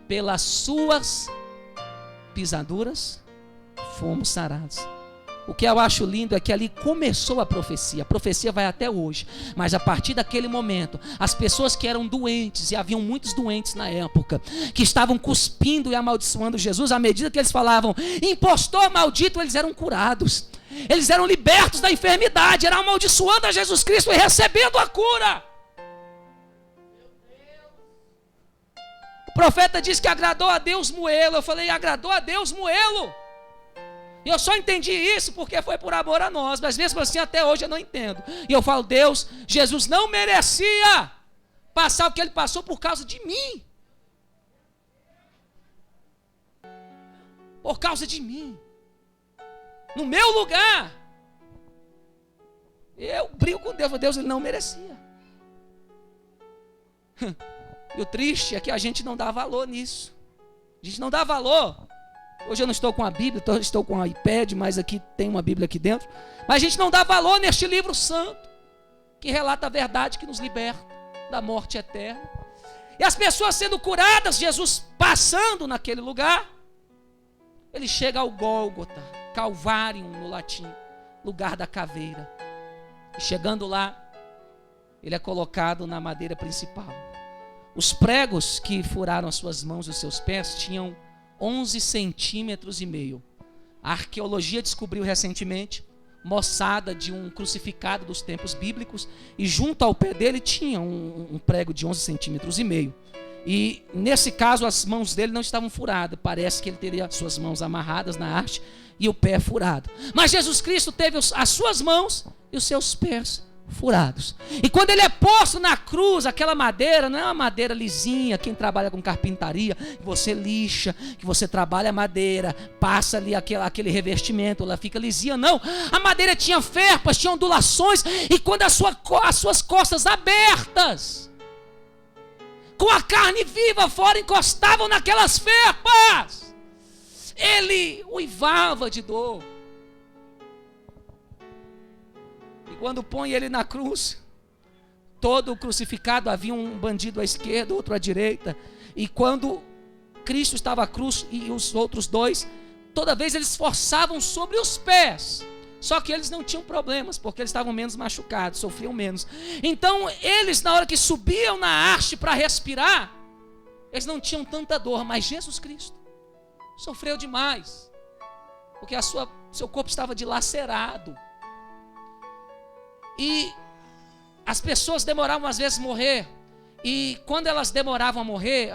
pelas suas pisaduras fomos sarados. O que eu acho lindo é que ali começou a profecia vai até hoje, mas a partir daquele momento, as pessoas que eram doentes, e haviam muitos doentes na época, que estavam cuspindo e amaldiçoando Jesus, à medida que eles falavam, impostor maldito, eles eram curados, eles eram libertos da enfermidade, eram amaldiçoando a Jesus Cristo e recebendo a cura. O profeta disse que agradou a Deus moê-lo. Eu falei, agradou a Deus moê-lo? E eu só entendi isso porque foi por amor a nós, mas mesmo assim até hoje eu não entendo. E eu falo, Deus, Jesus não merecia passar o que ele passou por causa de mim. Por causa de mim. No meu lugar. Eu brigo com Deus, Deus ele não merecia. E o triste é que a gente não dá valor nisso. A gente não dá valor. Hoje eu não estou com a Bíblia, estou com o iPad, mas aqui tem uma Bíblia aqui dentro. Mas a gente não dá valor neste livro santo, que relata a verdade que nos liberta da morte eterna. E as pessoas sendo curadas, Jesus passando naquele lugar, ele chega ao Gólgota, Calvário no latim, lugar da caveira. E chegando lá, ele é colocado na madeira principal. Os pregos que furaram as suas mãos e os seus pés tinham 11 centímetros e meio. A arqueologia descobriu recentemente uma ossada de um crucificado dos tempos bíblicos, e junto ao pé dele tinha um prego de 11 centímetros e meio. E nesse caso as mãos dele não estavam furadas, parece que ele teria suas mãos amarradas na haste e o pé furado. Mas Jesus Cristo teve as suas mãos e os seus pés furados. E quando ele é posto na cruz, aquela madeira não é uma madeira lisinha, quem trabalha com carpintaria, que você lixa, que você trabalha a madeira, passa ali aquele revestimento, ela fica lisinha, não. A madeira tinha ferpas, tinha ondulações, e quando as suas costas abertas, com a carne viva fora, encostavam naquelas ferpas, ele uivava de dor. Quando põe ele na cruz, todo crucificado, havia um bandido à esquerda, outro à direita. E quando Cristo estava à cruz e os outros dois, toda vez eles forçavam sobre os pés. Só que eles não tinham problemas, porque eles estavam menos machucados, sofriam menos. Então eles, na hora que subiam na haste para respirar, eles não tinham tanta dor. Mas Jesus Cristo sofreu demais, porque seu corpo estava dilacerado. E as pessoas demoravam às vezes a morrer. E quando elas demoravam a morrer,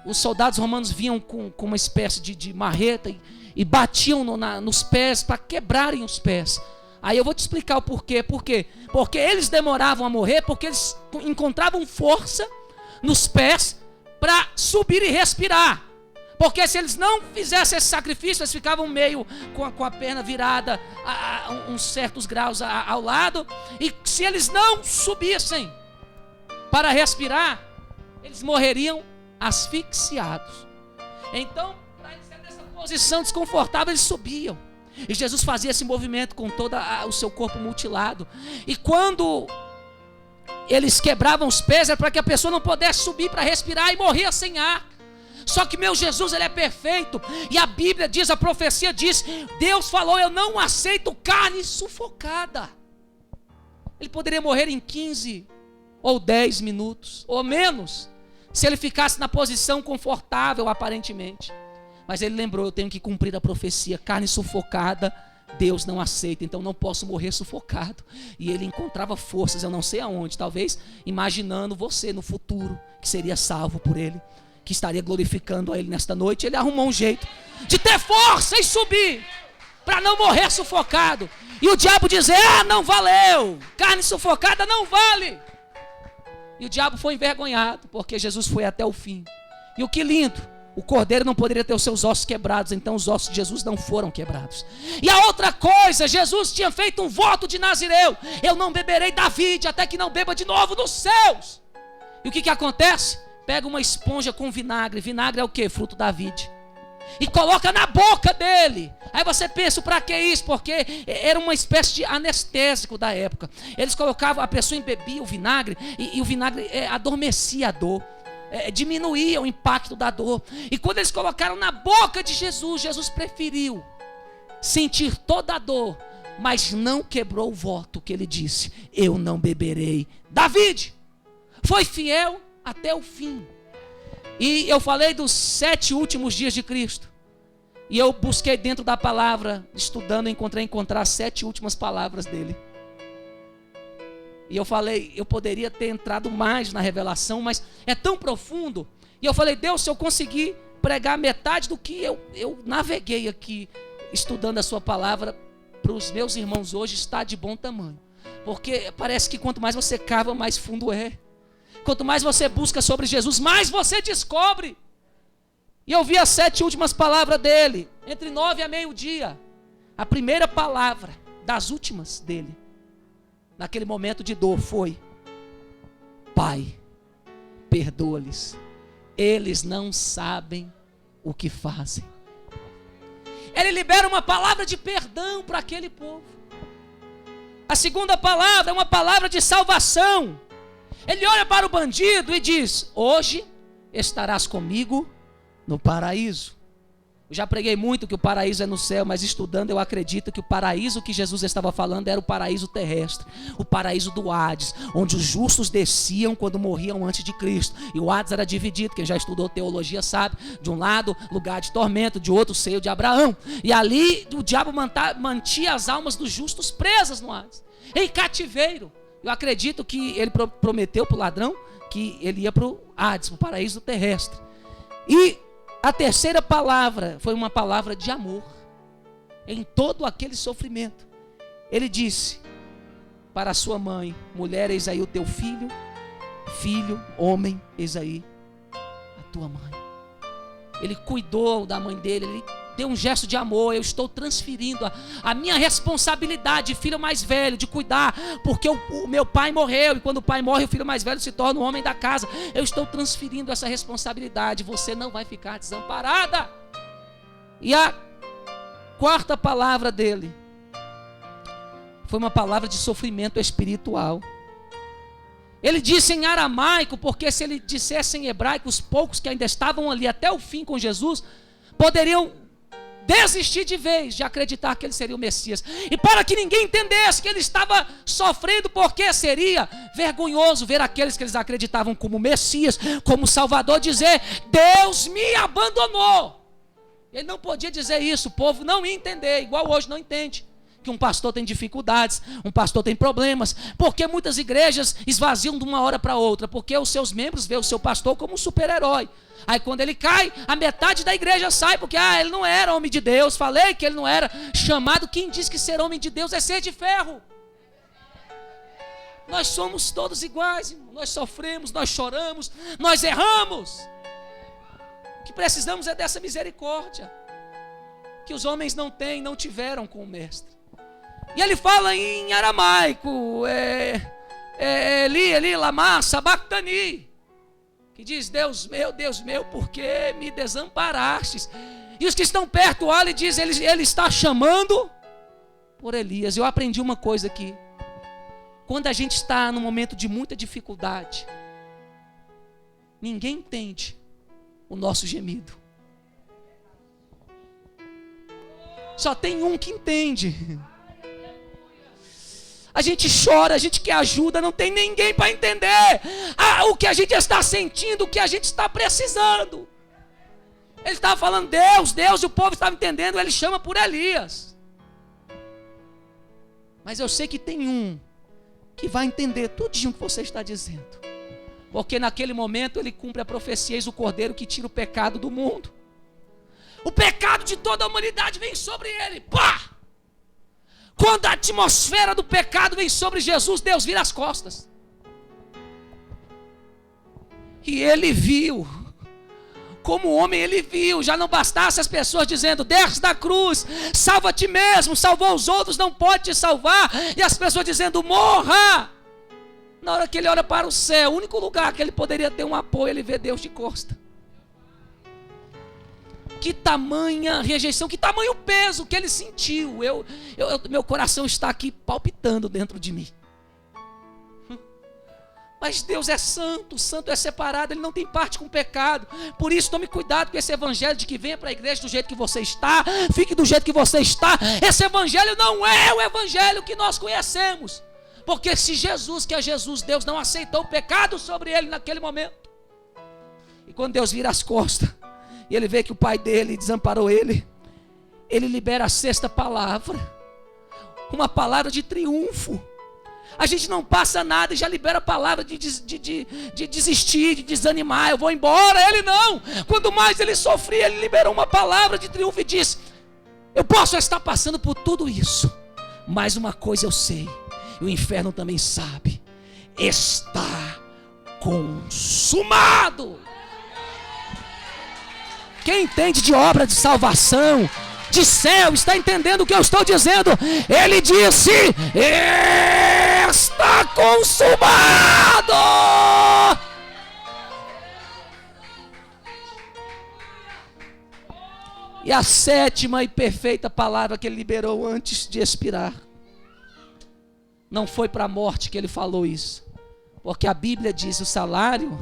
os soldados romanos vinham com uma espécie de marreta e batiam nos pés para quebrarem os pés. Aí eu vou te explicar o porquê. Por quê? Porque eles demoravam a morrer, porque eles encontravam força nos pés para subir e respirar. Porque se eles não fizessem esse sacrifício, eles ficavam meio com a perna virada a uns certos graus ao lado. E se eles não subissem para respirar, eles morreriam asfixiados. Então, para eles serem nessa posição desconfortável, eles subiam. E Jesus fazia esse movimento com todo o seu corpo mutilado. E quando eles quebravam os pés, era para que a pessoa não pudesse subir para respirar e morria sem ar. Só que meu Jesus, ele é perfeito. E a Bíblia diz, a profecia diz, Deus falou, eu não aceito carne sufocada. Ele poderia morrer em 15 ou 10 minutos, ou menos, se ele ficasse na posição confortável aparentemente. Mas ele lembrou, eu tenho que cumprir a profecia. Carne sufocada Deus não aceita, então não posso morrer sufocado. E ele encontrava forças, eu não sei aonde, talvez imaginando você no futuro, que seria salvo por ele. que estaria glorificando a ele nesta noite, ele arrumou um jeito de ter força e subir, para não morrer sufocado. E o diabo dizer: não valeu, carne sufocada não vale. E o diabo foi envergonhado, porque Jesus foi até o fim. E o que lindo, o cordeiro não poderia ter os seus ossos quebrados, então os ossos de Jesus não foram quebrados. E a outra coisa, Jesus tinha feito um voto de Nazireu: eu não beberei da vide até que não beba de novo dos céus. E o que acontece? Pega uma esponja com vinagre. Vinagre é o que? Fruto da vide. E coloca na boca dele. Aí você pensa: para que isso? Porque era uma espécie de anestésico da época. Eles colocavam, a pessoa embebia o vinagre, e o vinagre adormecia a dor, diminuía o impacto da dor. E quando eles colocaram na boca de Jesus, Jesus preferiu sentir toda a dor, mas não quebrou o voto que ele disse: eu não beberei da vide. Foi fiel até o fim. E eu falei dos 7 últimos dias de Cristo. E eu busquei dentro da palavra, estudando, encontrar 7 últimas palavras dele. E eu falei, eu poderia ter entrado mais na revelação, mas é tão profundo. E eu falei: Deus, se eu conseguir pregar metade do que eu naveguei aqui, estudando a sua palavra, para os meus irmãos hoje, está de bom tamanho. Porque parece que quanto mais você cava, mais fundo é. Quanto mais você busca sobre Jesus, mais você descobre. E eu vi as 7 últimas palavras dele, entre 9 a meio-dia. A primeira palavra das últimas dele, naquele momento de dor, foi: Pai, perdoa-lhes, eles não sabem o que fazem. Ele libera uma palavra de perdão para aquele povo. A segunda palavra é uma palavra de salvação. Ele olha para o bandido e diz: hoje estarás comigo no paraíso. Eu já preguei muito que o paraíso é no céu, mas estudando eu acredito que o paraíso que Jesus estava falando era o paraíso terrestre, o paraíso do Hades, onde os justos desciam quando morriam antes de Cristo. E o Hades era dividido, quem já estudou teologia sabe, de um lado lugar de tormento, de outro seio de Abraão. E ali o diabo mantinha as almas dos justos presas no Hades, em cativeiro. Eu acredito que ele prometeu para o ladrão que ele ia para o Hades, para o paraíso terrestre. E a terceira palavra foi uma palavra de amor. Em todo aquele sofrimento, ele disse para a sua mãe: mulher, eis aí o teu filho. Filho, homem, eis aí a tua mãe. Ele cuidou da mãe dele, ele deu um gesto de amor. Eu estou transferindo a minha responsabilidade de filho mais velho, de cuidar, porque o meu pai morreu, e quando o pai morre, o filho mais velho se torna o homem da casa. Eu estou transferindo essa responsabilidade. Você não vai ficar desamparada. E a quarta palavra dele foi uma palavra de sofrimento espiritual. Ele disse em aramaico, porque se ele dissesse em hebraico, os poucos que ainda estavam ali até o fim com Jesus poderiam desistir de vez de acreditar que ele seria o Messias. E para que ninguém entendesse que ele estava sofrendo, porque seria vergonhoso ver aqueles que eles acreditavam como Messias, como Salvador, dizer: Deus me abandonou. Ele não podia dizer isso, o povo não ia entender, igual hoje não entende que um pastor tem dificuldades, um pastor tem problemas, porque muitas igrejas esvaziam de uma hora para outra, porque os seus membros veem o seu pastor como um super-herói. Aí quando ele cai, a metade da igreja sai, porque ele não era homem de Deus. Falei que ele não era chamado. Quem diz que ser homem de Deus é ser de ferro? Nós somos todos iguais, irmão. Nós sofremos, nós choramos, nós erramos. O que precisamos é dessa misericórdia que os homens não têm, não tiveram com o mestre. E ele fala em aramaico, Eli, lama sabachthani, que diz: Deus meu, por que me desamparastes? E os que estão perto olham e dizem: ele está chamando por Elias. Eu aprendi uma coisa aqui: quando a gente está num momento de muita dificuldade, ninguém entende o nosso gemido. Só tem um que entende. A gente chora, a gente quer ajuda, não tem ninguém para entender o que a gente está sentindo, o que a gente está precisando. Ele estava falando Deus, e o povo estava entendendo. Ele chama por Elias. Mas eu sei que tem um que vai entender tudinho que você está dizendo. Porque naquele momento ele cumpre a profecia: eis o cordeiro que tira o pecado do mundo. O pecado de toda a humanidade vem sobre ele. Pá! Quando a atmosfera do pecado vem sobre Jesus, Deus vira as costas. E ele viu. Como homem ele viu. Já não bastasse as pessoas dizendo: desce da cruz, salva a ti mesmo, salvou os outros, não pode te salvar. E as pessoas dizendo: morra. Na hora que ele olha para o céu, o único lugar que ele poderia ter um apoio, ele vê Deus de costa. Que tamanha rejeição, que tamanho peso que ele sentiu. Meu coração está aqui palpitando dentro de mim. Mas Deus é santo, santo é separado, Ele não tem parte com o pecado. Por isso tome cuidado com esse evangelho de que venha para a igreja do jeito que você está, fique do jeito que você está. Esse evangelho não é o evangelho que nós conhecemos. Porque se Jesus, que é Jesus, Deus não aceitou o pecado sobre ele naquele momento. E quando Deus vira as costas e ele vê que o pai dele desamparou ele, ele libera a sexta palavra, uma palavra de triunfo. A gente não passa nada e já libera a palavra de desistir, de desanimar, eu vou embora. Ele não, quando mais ele sofria, ele liberou uma palavra de triunfo e disse: eu posso estar passando por tudo isso, mas uma coisa eu sei, e o inferno também sabe: está consumado. Quem entende de obra de salvação, de céu, está entendendo o que eu estou dizendo. Ele disse: está consumado. E a sétima e perfeita palavra que ele liberou antes de expirar, não foi para a morte que ele falou isso, porque a Bíblia diz: o salário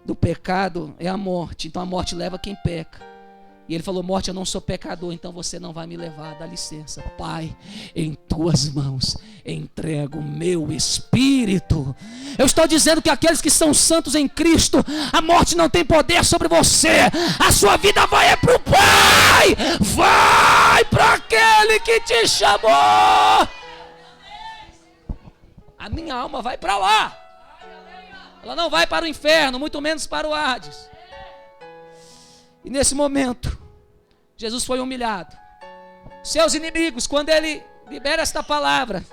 do pecado é a morte, então a morte leva quem peca. E ele falou: morte, eu não sou pecador, então você não vai me levar, dá licença. Pai, em tuas mãos entrego o meu espírito. Eu estou dizendo que aqueles que são santos em Cristo, a morte não tem poder sobre você. A sua vida vai para o Pai, vai para aquele que te chamou. A minha alma vai para lá. Ela não vai para o inferno, muito menos para o Hades. E nesse momento, Jesus foi humilhado. Seus inimigos, quando ele libera esta palavra,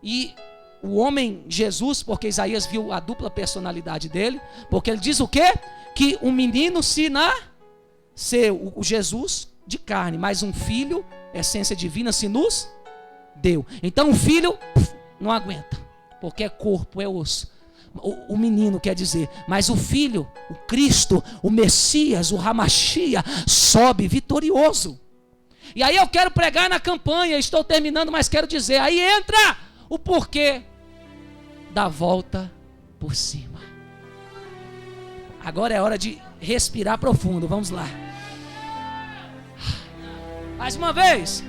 e o homem Jesus, porque Isaías viu a dupla personalidade dele, porque ele diz o quê? Que um menino se nasceu, o Jesus de carne, mas um filho, essência divina, se nos deu. Então o filho não aguenta, porque é corpo, é osso. O menino quer dizer, mas o filho, o Cristo, o Messias, o Hamashia, sobe vitorioso. E aí eu quero pregar na campanha, estou terminando, mas quero dizer, aí entra o porquê da volta por cima. Agora é hora de respirar profundo, vamos lá. Mais uma vez.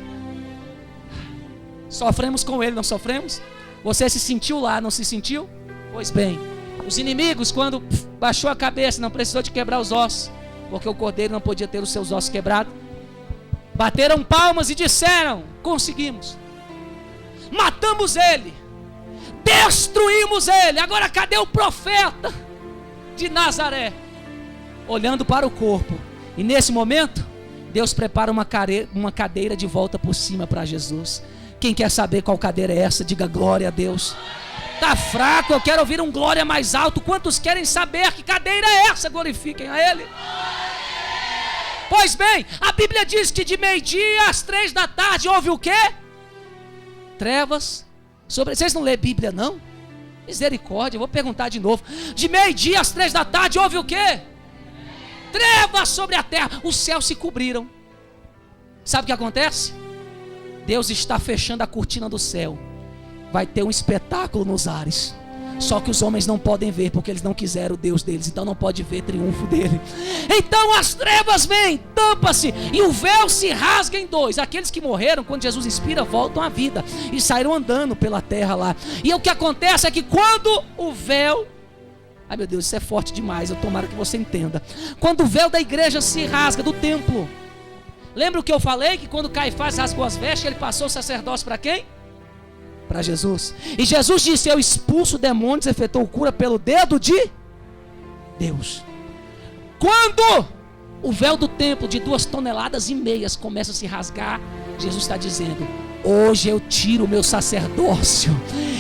Sofremos com ele, não sofremos? Você se sentiu lá, não se sentiu? Pois bem, os inimigos, quando baixou a cabeça, não precisou de quebrar os ossos, porque o cordeiro não podia ter os seus ossos quebrados, bateram palmas e disseram: conseguimos, matamos ele, destruímos ele. Agora cadê o profeta de Nazaré? Olhando para o corpo. E nesse momento, Deus prepara uma cadeira de volta por cima para Jesus. Quem quer saber qual cadeira é essa? Diga glória a Deus. Está fraco, eu quero ouvir um glória mais alto. Quantos querem saber que cadeira é essa? Glorifiquem a Ele. Pois bem, a Bíblia diz que de meio-dia às 3 da tarde houve o quê? Trevas. Vocês não lêem Bíblia não? Misericórdia, eu vou perguntar de novo. De meio-dia às 3 da tarde houve o quê? Trevas sobre a terra. Os céus se cobriram. Sabe o que acontece? Deus está fechando a cortina do céu. Vai ter um espetáculo nos ares. Só que os homens não podem ver, porque eles não quiseram o Deus deles. Então não pode ver triunfo dele. Então as trevas vêm, tampa-se, e o véu se rasga em dois. Aqueles que morreram quando Jesus expira voltam à vida e saíram andando pela terra lá. E o que acontece é que quando o véu... Ai meu Deus, isso é forte demais, eu tomara que você entenda. Quando o véu da igreja se rasga, do templo, lembra o que eu falei? Que quando Caifás rasgou as vestes, ele passou o sacerdócio para quem? para Jesus. E Jesus disse: eu expulso demônios, efetuou cura pelo dedo de Deus. Quando o véu do templo de 2,5 toneladas começa a se rasgar, Jesus está dizendo: hoje eu tiro o meu sacerdócio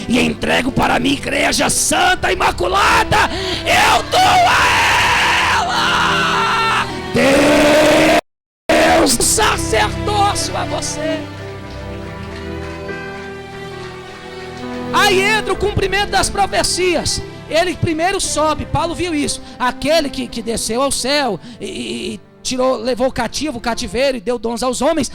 e entrego para a minha igreja santa, imaculada. Eu dou a ela, Deus, sacerdócio a você. Aí entra o cumprimento das profecias. Ele primeiro sobe, Paulo viu isso. Aquele que desceu ao céu e levou o cativeiro e deu dons aos homens.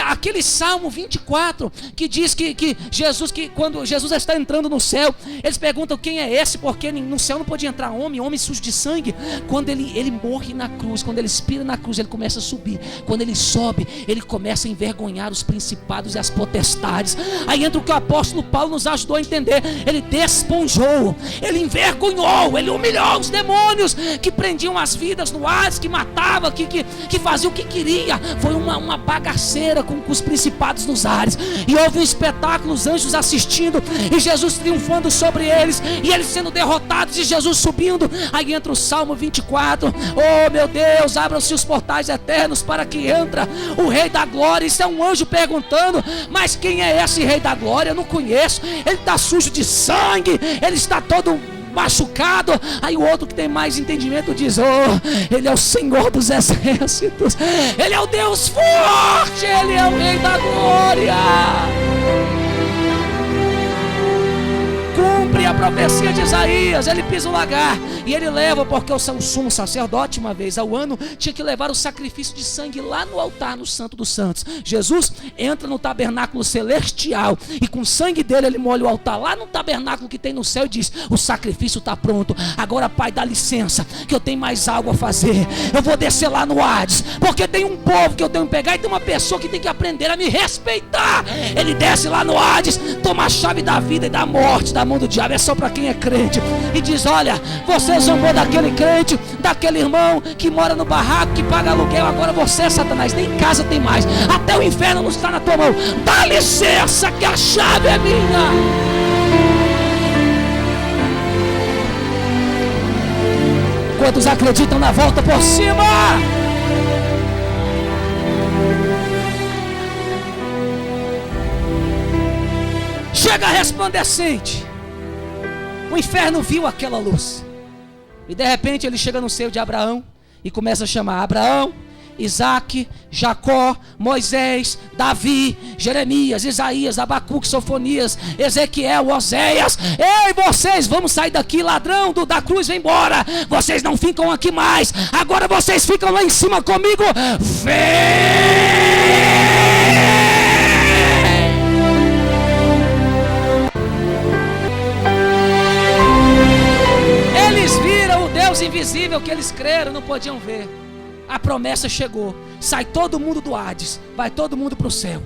Aquele Salmo 24 que diz que Jesus, que quando Jesus está entrando no céu, eles perguntam quem é esse, porque no céu não podia entrar homem sujo de sangue. Quando ele morre na cruz, quando ele expira na cruz, ele começa a subir. Quando ele sobe, ele começa a envergonhar os principados e as potestades. Aí entra o que o apóstolo Paulo nos ajudou a entender. Ele desponjou, ele envergonhou, ele humilhou os demônios que prendiam as vidas no Hades, que matavam, que fazia o que queria. Foi uma bagaceira com os principados nos ares. E houve um espetáculo, os anjos assistindo e Jesus triunfando sobre eles, e eles sendo derrotados e Jesus subindo. Aí entra o Salmo 24. Oh meu Deus, abram-se os portais eternos para que entra o Rei da Glória. Isso é um anjo perguntando: mas quem é esse Rei da Glória? Eu não conheço. Ele está sujo de sangue, ele está todo machucado. Aí o outro que tem mais entendimento diz: oh, ele é o Senhor dos exércitos, ele é o Deus forte, ele é o Rei da Glória. Cumpre a profecia de Isaías. Ele pisa o lagar e ele leva, porque o sumo sacerdote, uma vez ao ano, tinha que levar o sacrifício de sangue lá no altar, no Santo dos Santos. Jesus entra no tabernáculo celestial e com o sangue dele ele molha o altar lá no tabernáculo que tem no céu e diz: o sacrifício está pronto. Agora, Pai, dá licença que eu tenho mais algo a fazer. Eu vou descer lá no Hades, porque tem um povo que eu tenho que pegar e tem uma pessoa que tem que aprender a me respeitar. Ele desce lá no Hades, toma a chave da vida e da morte da mão do diabo. É só para quem é crente. E diz: olha, você zombou daquele crente, daquele irmão que mora no barraco, que paga aluguel. Agora você, Satanás, nem casa tem mais, até o inferno não está na tua mão. Dá licença que a chave é minha. Quantos acreditam na volta por cima? Chega resplandecente. O inferno viu aquela luz e de repente ele chega no seio de Abraão e começa a chamar Abraão, Isaac, Jacó, Moisés, Davi, Jeremias, Isaías, Abacuque, Sofonias, Ezequiel, Oséias. Ei, vocês, vamos sair daqui, ladrão da cruz, vem embora. Vocês não ficam aqui mais, agora vocês ficam lá em cima comigo. Vem! Eles viram o Deus invisível que eles creram, não podiam ver. A promessa chegou. Sai todo mundo do Hades, vai todo mundo para o céu.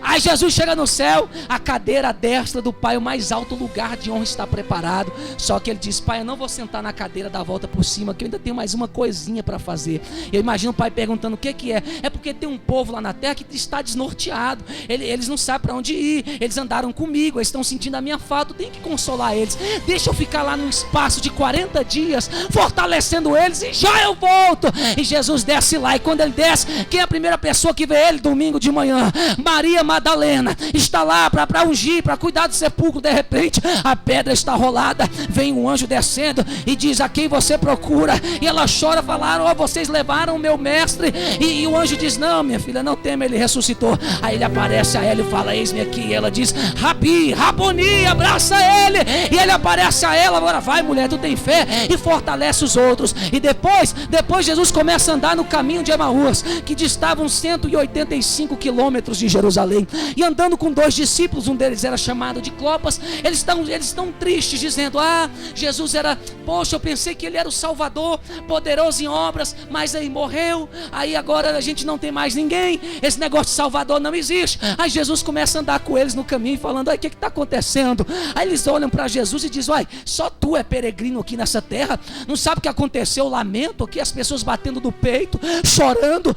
Aí Jesus chega no céu, a cadeira à destra do Pai, o mais alto lugar de honra está preparado. Só que ele diz: Pai, eu não vou sentar na cadeira da volta por cima, que eu ainda tenho mais uma coisinha para fazer. Eu imagino o Pai perguntando: o que é? É porque tem um povo lá na terra que está desnorteado. Eles não sabem para onde ir. Eles andaram comigo, eles estão sentindo a minha falta. Eu tenho que consolar eles. Deixa eu ficar lá num espaço de 40 dias, fortalecendo eles, e já eu volto. E Jesus desce lá, e quando ele desce, quem é a primeira pessoa que vê ele domingo de manhã? Maria Madalena está lá para ungir, para cuidar do sepulcro. De repente a pedra está rolada, vem um anjo descendo e diz: a quem você procura? E ela chora, falaram: ó, vocês levaram o meu mestre. E o anjo diz: não, minha filha, não tema, ele ressuscitou. Aí ele aparece a ela e fala: eis-me aqui. E ela diz: Rabi, Raboni, abraça ele. E ele aparece a ela: agora vai, mulher, tu tem fé, e fortalece os outros. E depois Jesus começa a andar no caminho de Emaús, que distavam 185 quilômetros de Jerusalém. E andando com 2 discípulos, um deles era chamado de Clopas. Eles estão tristes, dizendo: ah, Jesus era, poxa, eu pensei que ele era o Salvador, poderoso em obras, mas aí morreu. Aí agora a gente não tem mais ninguém, esse negócio de Salvador não existe. Aí Jesus começa a andar com eles no caminho, falando: o que está acontecendo? Aí eles olham para Jesus e dizem: olha, só tu é peregrino aqui nessa terra, não sabe o que aconteceu? O lamento aqui, as pessoas batendo no peito, chorando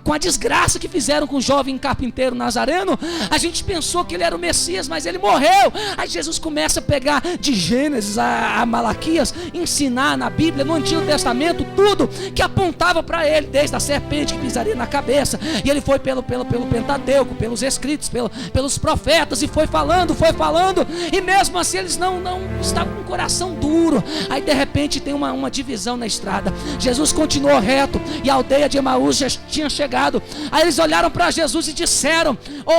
com a desgraça que fizeram com o jovem carpinteiro Nazareno, a gente pensou que ele era o Messias, mas ele morreu. Aí Jesus começa a pegar de Gênesis a Malaquias, ensinar na Bíblia, no Antigo Testamento, tudo que apontava para ele, desde a serpente que pisaria na cabeça. E ele foi pelo Pentateuco, pelos escritos, pelos profetas, e foi falando, e mesmo assim eles não estavam com o coração duro. Aí de repente tem uma divisão na estrada. Jesus continuou reto e a aldeia de Emaús já tinha chegado. Aí eles olharam para Jesus e disseram: ô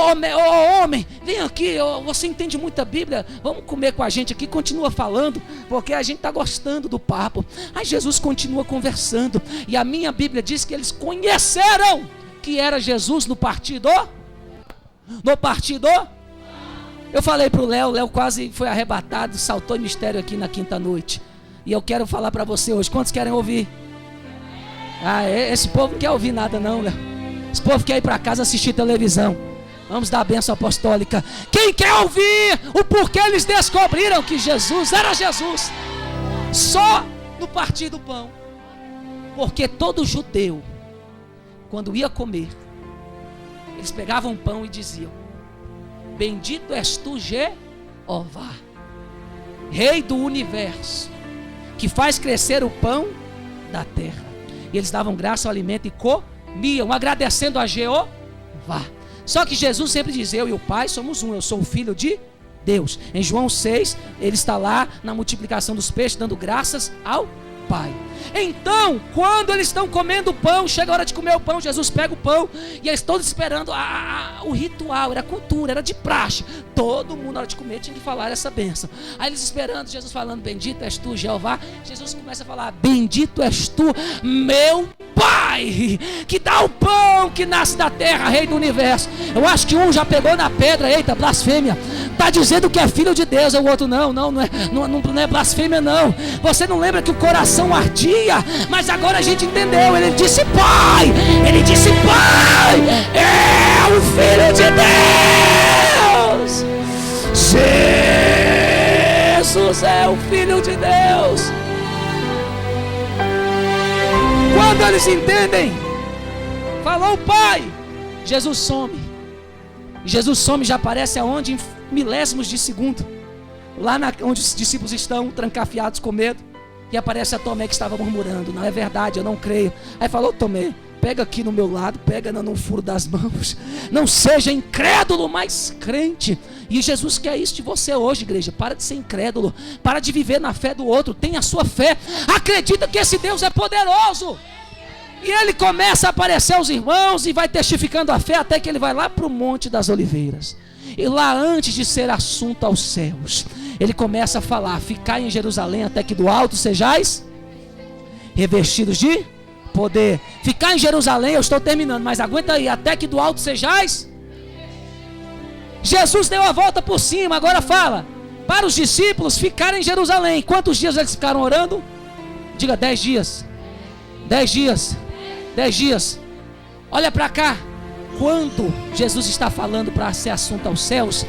homem, vem aqui, você entende muita Bíblia, vamos comer com a gente aqui. Continua falando, porque a gente está gostando do papo. Aí Jesus continua conversando, e a minha Bíblia diz que eles conheceram que era Jesus no partido. Eu falei para o Léo quase foi arrebatado, saltou em mistério aqui na quinta noite. E eu quero falar para você hoje. Quantos querem ouvir? Esse povo não quer ouvir nada não, Léo. Esse povo quer ir para casa assistir televisão. Vamos dar a bênção apostólica. Quem quer ouvir o porquê eles descobriram que Jesus era Jesus? Só no partir do pão. Porque todo judeu, quando ia comer, eles pegavam o pão e diziam: bendito és tu, Jeová, Rei do universo, que faz crescer o pão da terra. E eles davam graça ao alimento e comiam, agradecendo a Jeová. Só que Jesus sempre diz: eu e o Pai somos um, eu sou o Filho de Deus. Em João 6, ele está lá na multiplicação dos peixes, dando graças ao Pai. Então, quando eles estão comendo o pão, chega a hora de comer o pão, Jesus pega o pão, e eles todos esperando o ritual, era cultura, era de praxe. Todo mundo na hora de comer tinha que falar essa bênção. Aí eles esperando, Jesus falando: bendito és tu, Jeová. Jesus começa a falar: bendito és tu, meu Pai, que dá o pão que nasce da terra, Rei do universo. Eu acho que um já pegou na pedra, eita, blasfêmia. Está dizendo que é filho de Deus, o outro não é blasfêmia não. Você não lembra que o coração ardia? Mas agora a gente entendeu. Ele disse Pai, é o Filho de Deus. Jesus é o Filho de Deus. Quando eles entendem, falou Pai, Jesus some. E Jesus some, já aparece aonde? Em milésimos de segundo, lá onde os discípulos estão trancafiados com medo. E aparece a Tomé, que estava murmurando: não é verdade, eu não creio. Aí falou: Tomé, pega aqui no meu lado, pega no furo das mãos, não seja incrédulo, mas crente. E Jesus quer isso de você hoje, igreja. Para de ser incrédulo, para de viver na fé do outro, tenha a sua fé, acredita que esse Deus é poderoso. E ele começa a aparecer aos irmãos e vai testificando a fé, até que ele vai lá para o Monte das Oliveiras. E lá, antes de ser assunto aos céus, ele começa a falar: ficai em Jerusalém até que do alto sejais revestidos de poder. Ficar em Jerusalém, eu estou terminando, mas aguenta aí, até que do alto sejais. Jesus deu a volta por cima, agora fala para os discípulos ficarem em Jerusalém. Quantos dias eles ficaram orando? Diga: 10 dias. 10 dias. 10 dias. Olha para cá. Quando Jesus está falando para ser assunto aos céus,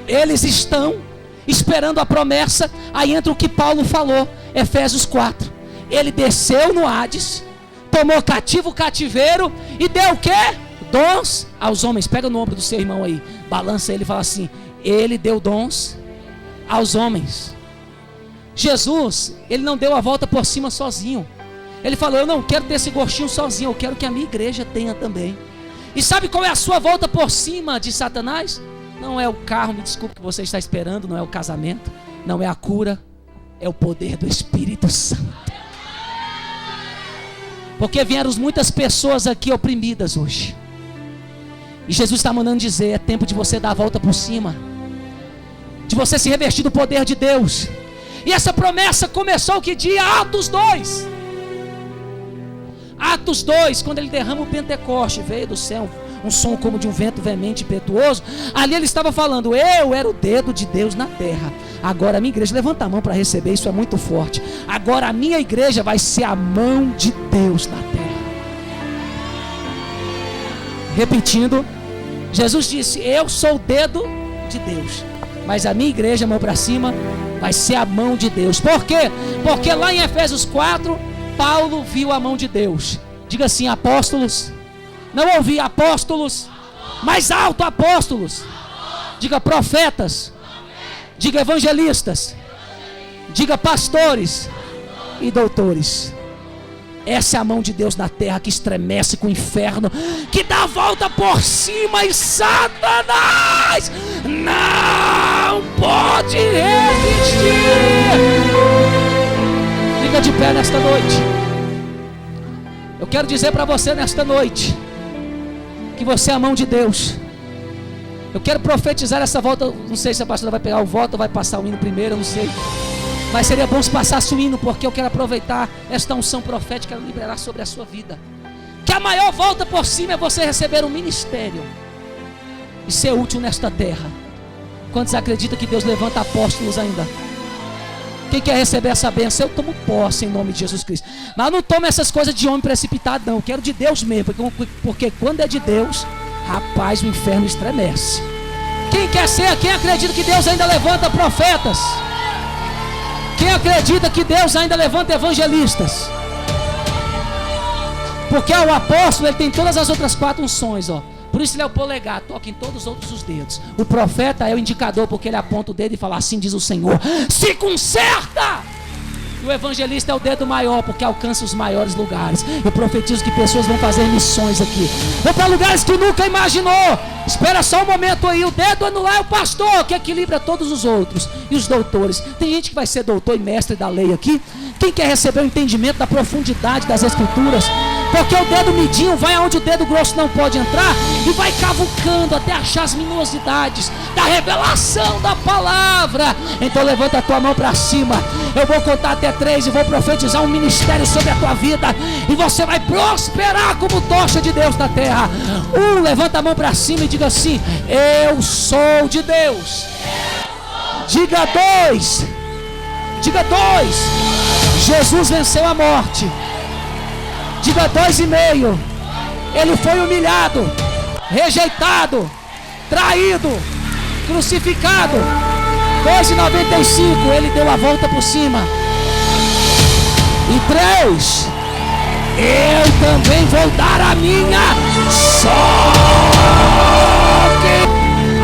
eles estão esperando a promessa. Aí entra o que Paulo falou, Efésios 4. Ele desceu no Hades, tomou cativo o cativeiro e deu o quê? Dons aos homens. Pega no ombro do seu irmão aí, balança ele e fala assim: ele deu dons aos homens. Jesus, ele não deu a volta por cima sozinho. Ele falou: eu não quero ter esse gostinho sozinho, eu quero que a minha igreja tenha também. E sabe qual é a sua volta por cima de Satanás? Não é o carro, me desculpe, que você está esperando, não é o casamento, não é a cura, é o poder do Espírito Santo. Porque vieram muitas pessoas aqui oprimidas hoje, e Jesus está mandando dizer: é tempo de você dar a volta por cima, de você se revestir do poder de Deus. E essa promessa começou que dia? Atos 2. Atos 2, quando ele derrama o Pentecoste, veio do céu um som como de um vento veemente e impetuoso. Ali ele estava falando: eu era o dedo de Deus na terra. Agora a minha igreja, levanta a mão para receber, isso é muito forte. Agora a minha igreja vai ser a mão de Deus na terra. Repetindo, Jesus disse: eu sou o dedo de Deus, mas a minha igreja, mão para cima, vai ser a mão de Deus. Por quê? Porque lá em Efésios 4, Paulo viu a mão de Deus. Diga assim: apóstolos. Não ouvi, apóstolos. Mais alto, apóstolos. Diga profetas. Diga evangelistas. Diga pastores e doutores. Essa é a mão de Deus na terra que estremece com o inferno, que dá a volta por cima, e Satanás não pode resistir. Fica de pé nesta noite. Eu quero dizer para você nesta noite que você é a mão de Deus. Eu quero profetizar essa volta. Não sei se a pastora vai pegar o voto ou vai passar o hino primeiro, eu não sei. Mas seria bom se passasse o hino, porque eu quero aproveitar esta unção profética e liberar sobre a sua vida. Que a maior volta por cima é você receber um ministério e ser útil nesta terra. Quantos acreditam que Deus levanta apóstolos ainda? Quem quer receber essa bênção? Eu tomo posse em nome de Jesus Cristo. Mas não tomo essas coisas de homem precipitado, não. Eu quero de Deus mesmo, porque quando é de Deus, rapaz, o inferno estremece. Quem quer ser? Quem acredita que Deus ainda levanta profetas? Quem acredita que Deus ainda levanta evangelistas? Porque o apóstolo, ele tem todas as outras 4 unções, ó. Por isso ele é o polegar, toca em todos os outros os dedos. O profeta é o indicador, porque ele aponta o dedo e fala: assim diz o Senhor, se conserta! E o evangelista é o dedo maior, porque alcança os maiores lugares. Eu profetizo que pessoas vão fazer missões aqui, vão para lugares que nunca imaginou. Espera só um momento aí. O dedo anular é o pastor, que equilibra todos os outros. E os doutores. Tem gente que vai ser doutor e mestre da lei aqui. Quem quer receber o entendimento da profundidade das escrituras? Porque o dedo midinho vai aonde o dedo grosso não pode entrar e vai cavucando até achar as minuosidades da revelação da palavra. Então levanta a tua mão para cima. Eu vou contar até 3 e vou profetizar um ministério sobre a tua vida, e você vai prosperar como tocha de Deus na terra. 1, levanta a mão para cima e diga assim: eu sou de Deus. Diga 2. Diga 2. Jesus venceu a morte. Diga 2,5. Ele foi humilhado, rejeitado, traído, crucificado. 2,95. Ele deu a volta por cima. E 3. Eu também vou dar a minha sorte.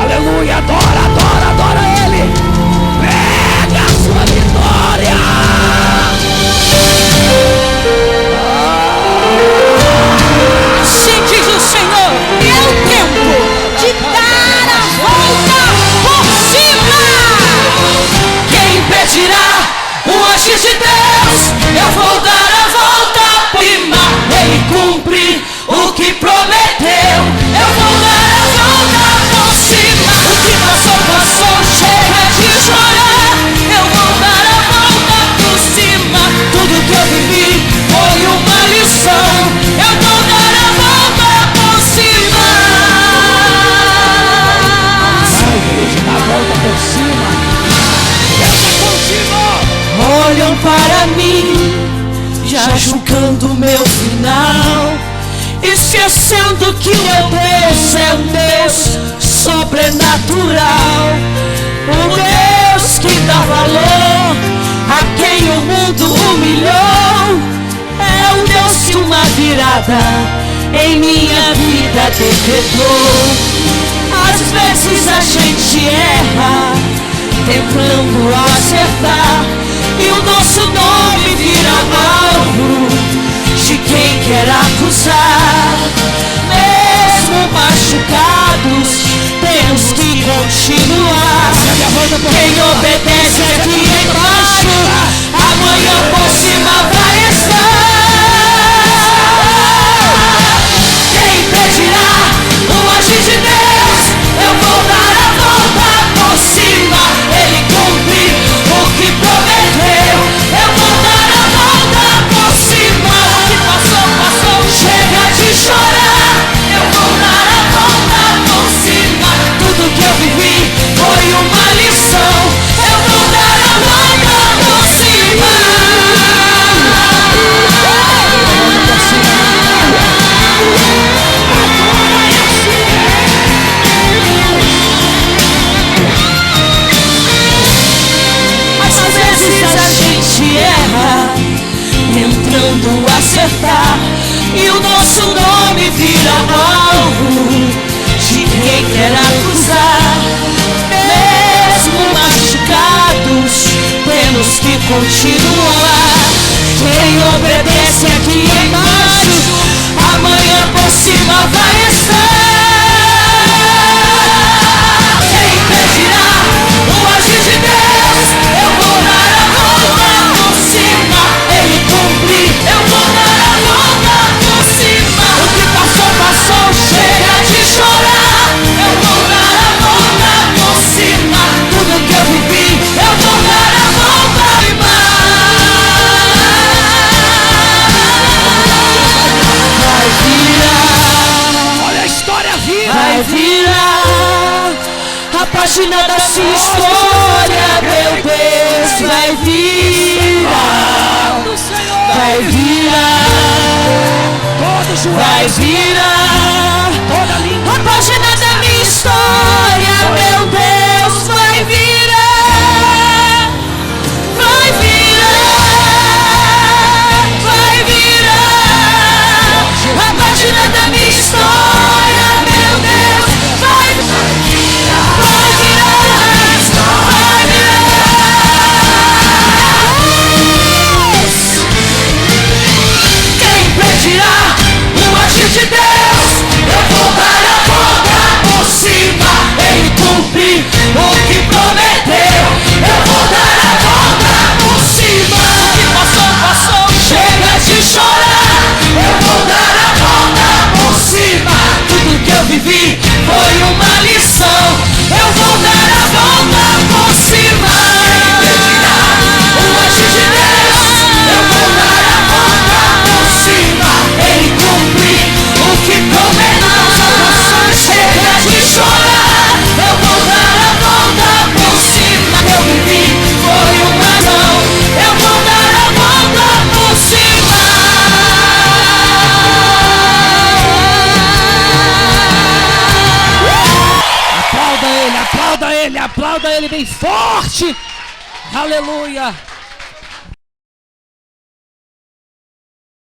Aleluia. Adora, adora, adora Ele. Pega a sua vitória. Assim diz o Senhor: é o tempo de dar a volta por cima. Quem impedirá o agir de Deus? Eu vou dar a volta por cima. Ele cumpre o que prometeu. Eu vou dar a volta por cima. O que passou, passou, chega de chorar. Eu vou dar a volta por cima. Tudo que eu vivi foi uma lição. Eu vou dar a volta por cima. A volta por cima. Deus é contigo. Olham para mim, já julgando meu final, esquecendo que o meu Deus é um Deus sobrenatural. Um Deus que dá valor a quem o mundo humilhou. É um Deus que uma virada em minha vida decretou. Às vezes a gente erra tentando acertar, e o nosso nome vira alvo de quem quer acusar. Mesmo machucados, temos que continuar. Quem obedece aqui embaixo, amanhã por cima vai estar. Quem impedirá o agir de Deus? Eu vou dar a volta por cima. Ele cumpre o que prometeu. Eu vou dar a volta por cima. O que passou, passou, chega de chorar. Eu vou dar a volta por cima. Tudo que eu vivi foi uma lição. Eu vou dar a volta por cima. Às vezes a gente erra tentando acertar, e o nosso nome vira alvo de quem quer acusar. Mesmo machucados, temos que continuar. Quem obedece aqui embaixo, amanhã por cima vai estar. Quem impedirá o agir de Deus? Eu vou dar a volta por cima. Ele cumprir, eu vou dar a volta por cima. O que passou, passou, chega de chorar. Eu vou dar a volta por cima. Tudo que eu vivi, eu vou dar a volta por cima. Vai virar, Olha a história viva. vai virar a página da sua história, meu Deus. Vai virar, Do Senhor. vai virar, Todo joelho. vai virar Toda língua. a página da minha história, meu Deus. Vai virar, vai virar, vai virar a página da minha história, meu Deus. Vai virar, vai virar, vai virar. Quem impedirá o agir de Deus? Eu vou dar a volta por cima. Ele cumprir o que prometeu. Eu vou dar a volta por cima. O que passou, passou, chega de chorar. Eu vou dar a volta por cima. Tudo que eu vivi foi uma lição. Eu vou dar a volta por cima. O agir de Deus, eu vou dar a volta por cima. Ele cumprir o que prometeu. Chega de chorar. Eu vou dar a volta por cima. Eu vivi foi uma não. Eu vou dar a volta por cima. Aplauda ele, aplauda ele, aplauda ele bem forte. Aleluia.